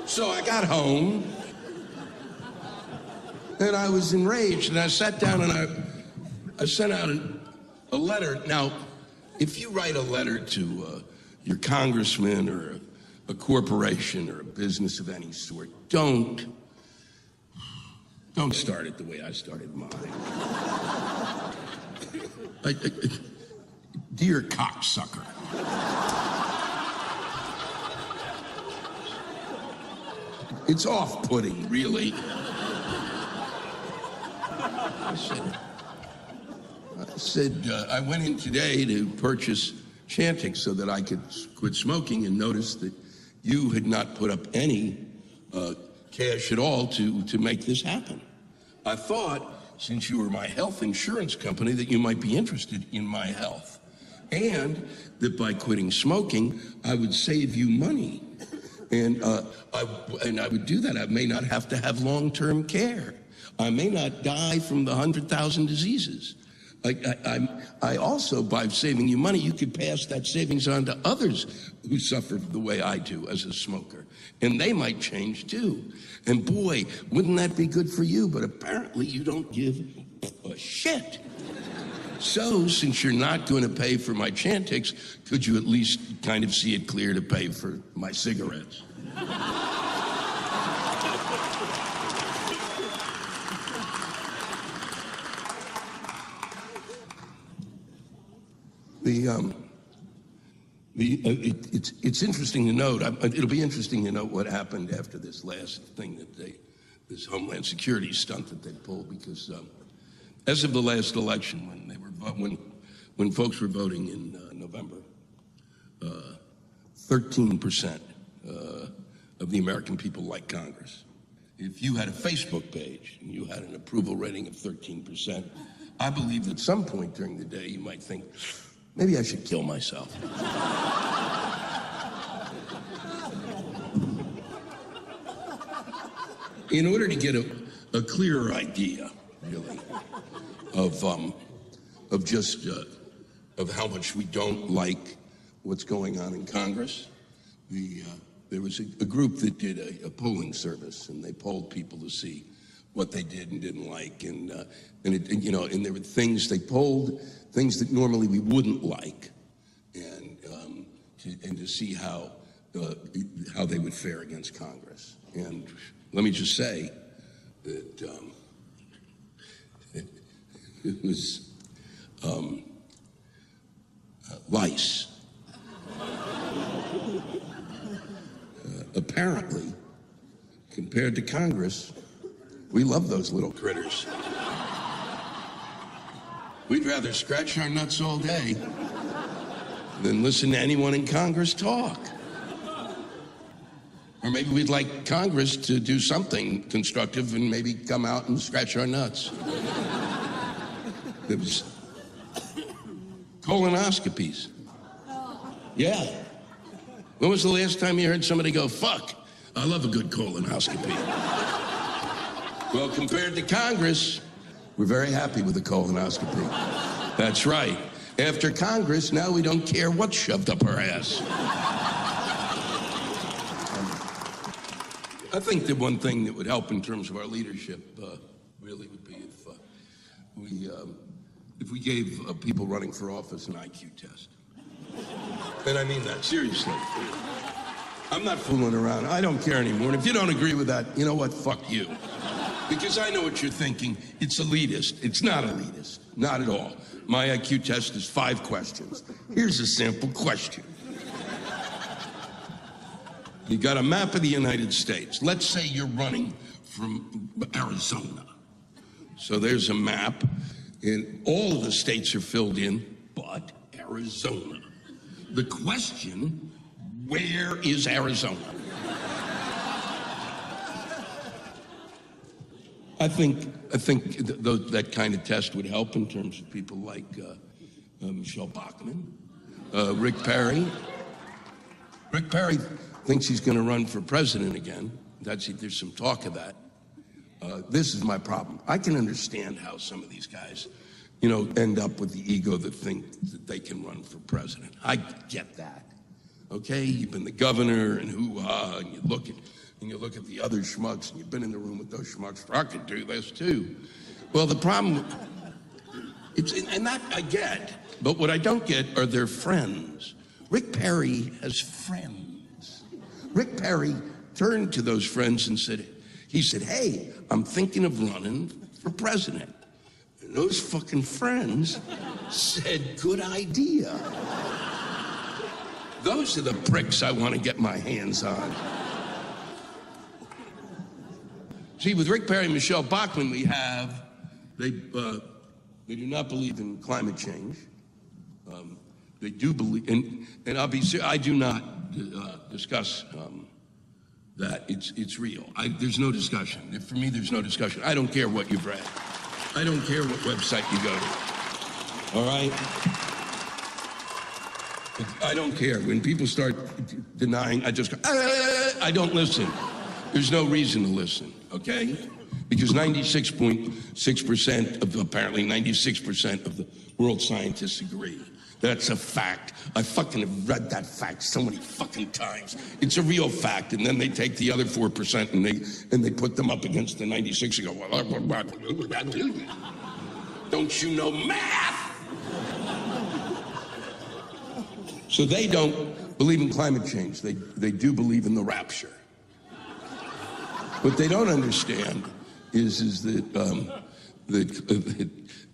So I got home, and I was enraged, and I sat down and I sent out a letter. Now, if you write a letter to your congressman or a corporation or a business of any sort, don't start it the way I started mine. Dear cocksucker. It's off-putting, really. I said, I went in today to purchase Chantix so that I could quit smoking and noticed that you had not put up any cash at all to make this happen. I thought, since you were my health insurance company, that you might be interested in my health, and that by quitting smoking, I would save you money. And I would do that. I may not have to have long-term care. I may not die from the 100,000 diseases. I also, by saving you money, you could pass that savings on to others who suffer the way I do as a smoker. And they might change too. And boy, wouldn't that be good for you? But apparently you don't give a shit. So, since you're not going to pay for my Chantix, could you at least kind of see it clear to pay for my cigarettes? It's interesting to note. It'll be interesting to note what happened after this last thing this Homeland Security stunt that they pulled, because as of the last election, when folks were voting in November, 13% of the American people like Congress. If you had a Facebook page and you had an approval rating of 13%, I believe at some point during the day you might think, maybe I should kill myself. In order to get a clearer idea, really, of how much we don't like what's going on in Congress, there was a group that did a polling service, and they polled people to see what they did and didn't like, and there were things they polled, things that normally we wouldn't like, and to see how they would fare against Congress. And let me just say that it was lice. Apparently, compared to Congress, we love those little critters. We'd rather scratch our nuts all day than listen to anyone in Congress talk. Or maybe we'd like Congress to do something constructive and maybe come out and scratch our nuts. There was colonoscopies. Yeah. When was the last time you heard somebody go, fuck, I love a good colonoscopy? Well, compared to Congress, we're very happy with the colonoscopy. That's right. After Congress, now we don't care what's shoved up our ass. I think the one thing that would help in terms of our leadership really would be if we gave people running for office an IQ test. And I mean that, seriously. I'm not fooling around. I don't care anymore. And if you don't agree with that, you know what? Fuck you. Because I know what you're thinking. It's elitist. It's not elitist. Not at all. My IQ test is 5 questions. Here's a sample question. You got a map of the United States. Let's say you're running from Arizona. So there's a map, and all of the states are filled in, but Arizona. The question, where is Arizona? I think that kind of test would help in terms of people like Michelle Bachmann, Rick Perry. Rick Perry thinks he's going to run for president again. There's some talk of that. This is my problem. I can understand how some of these guys, end up with the ego that think that they can run for president. I get that. Okay, you've been the governor and hoo-ha, and you look at the other schmucks, and you've been in the room with those schmucks. I could do this too. Well, the problem, and that I get, but what I don't get are their friends. Rick Perry has friends. Rick Perry turned to those friends and said, hey, I'm thinking of running for president. And those fucking friends said, good idea. Those are the pricks I want to get my hands on. See, with Rick Perry and Michelle Bachmann, they do not believe in climate change. They do believe, and obviously I do not discuss that it's real. There's no discussion. For me, there's no discussion. I don't care what you've read. I don't care what website you go to. All right? I don't care. When people start denying, I just go, I don't listen. There's no reason to listen, okay? Because 96.6% of, apparently 96% of the world scientists agree. That's a fact. I fucking have read that fact so many fucking times. It's a real fact. And then they take the other 4% and they put them up against the 96 and go, well, don't you know math? So they don't believe in climate change. They do believe in the rapture. What they don't understand is that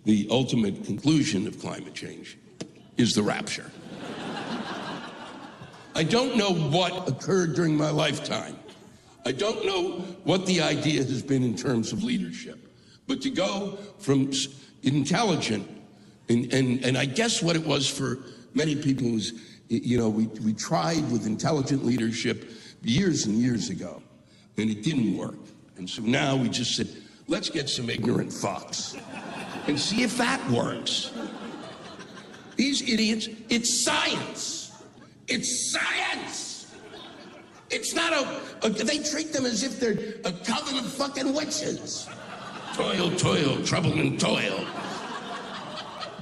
the ultimate conclusion of climate change is the rapture. I don't know what occurred during my lifetime. I don't know what the idea has been in terms of leadership. But to go from intelligent, and I guess what it was for many people was, you know, we tried with intelligent leadership years and years ago, and it didn't work. And so now we just said, let's get some ignorant fucks and see if that works. These idiots, it's science. It's science. It's not they treat them as if they're a coven of fucking witches. Toil, toil, trouble and toil.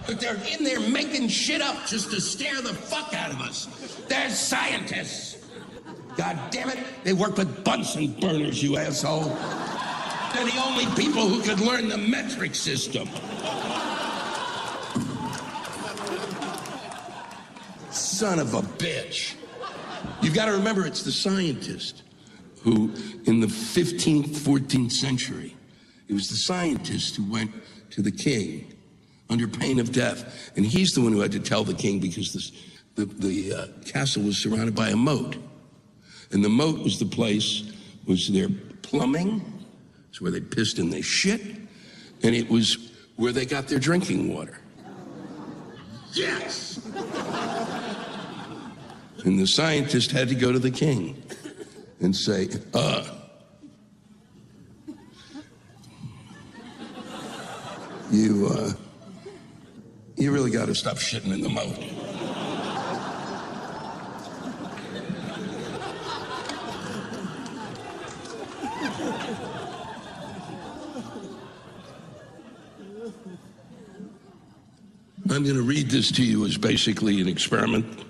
But they're in there making shit up just to scare the fuck out of us. They're scientists. God damn it, they work with Bunsen burners, you asshole. They're the only people who could learn the metric system. Son of a bitch. You've got to remember, it's the scientist who, in the 15th, 14th century, it was the scientist who went to the king under pain of death. And he's the one who had to tell the king because the castle was surrounded by a moat. And the moat was the place, was their plumbing. It's where they pissed and they shit. And it was where they got their drinking water. Yes! And the scientist had to go to the king and say, you really got to stop shitting in the moat. I'm going to read this to you as basically an experiment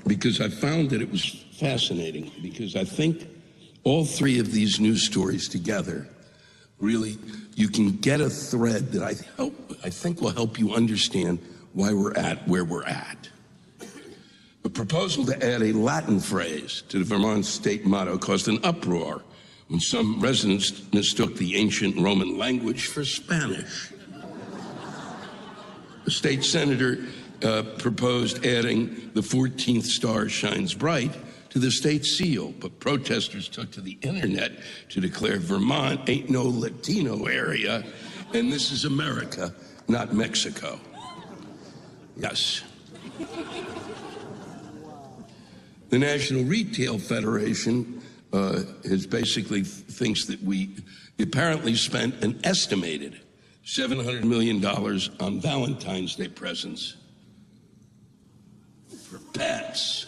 because I found that it was fascinating, because I think all three of these news stories together, really, you can get a thread that I think will help you understand why we're at where we're at. A proposal to add a Latin phrase to the Vermont state motto caused an uproar when some residents mistook the ancient Roman language for Spanish. The state senator proposed adding the 14th star shines bright to the state seal, but protesters took to the internet to declare Vermont ain't no Latino area, and this is America, not Mexico. Yes. The National Retail Federation has basically thinks that we apparently spent an estimated $700 million on Valentine's Day presents for pets.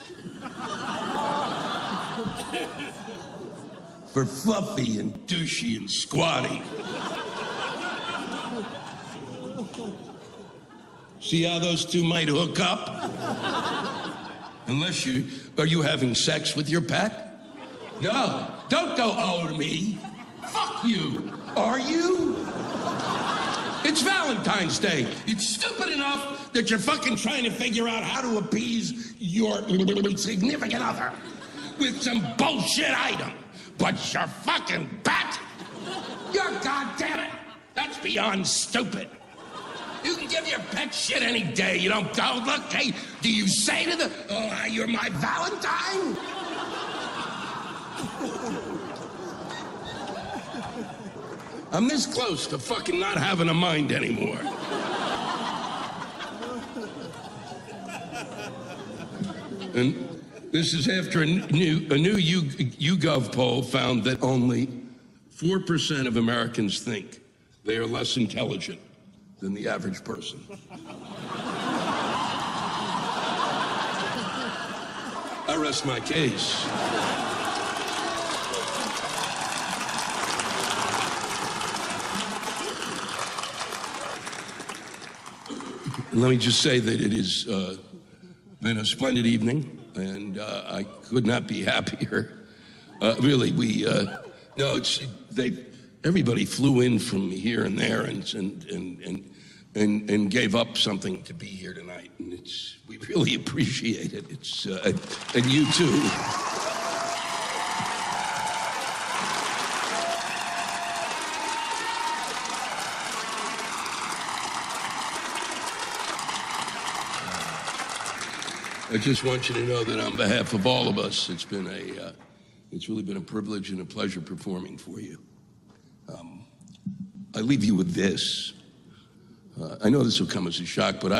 For Fluffy and Douchey and Squatty. See how those two might hook up? Unless are you having sex with your pet? No, don't go, oh, to me. Fuck you. Are you? It's Valentine's Day. It's stupid enough that you're fucking trying to figure out how to appease your significant other with some bullshit item. But your fucking pet? You're goddamn it. That's beyond stupid. You can give your pet shit any day. You don't go, look, hey, do you say to oh, you're my Valentine? I'm this close to fucking not having a mind anymore. And This is after a new YouGov poll found that only 4% of Americans think they are less intelligent than the average person. I rest my case. Let me just say that it has been a splendid evening, and I could not be happier. Really, everybody flew in from here and there and gave up something to be here tonight, and we really appreciate it. And you too. I just want you to know that on behalf of all of us, it's really been a privilege and a pleasure performing for you. I leave you with this. I know this will come as a shock, but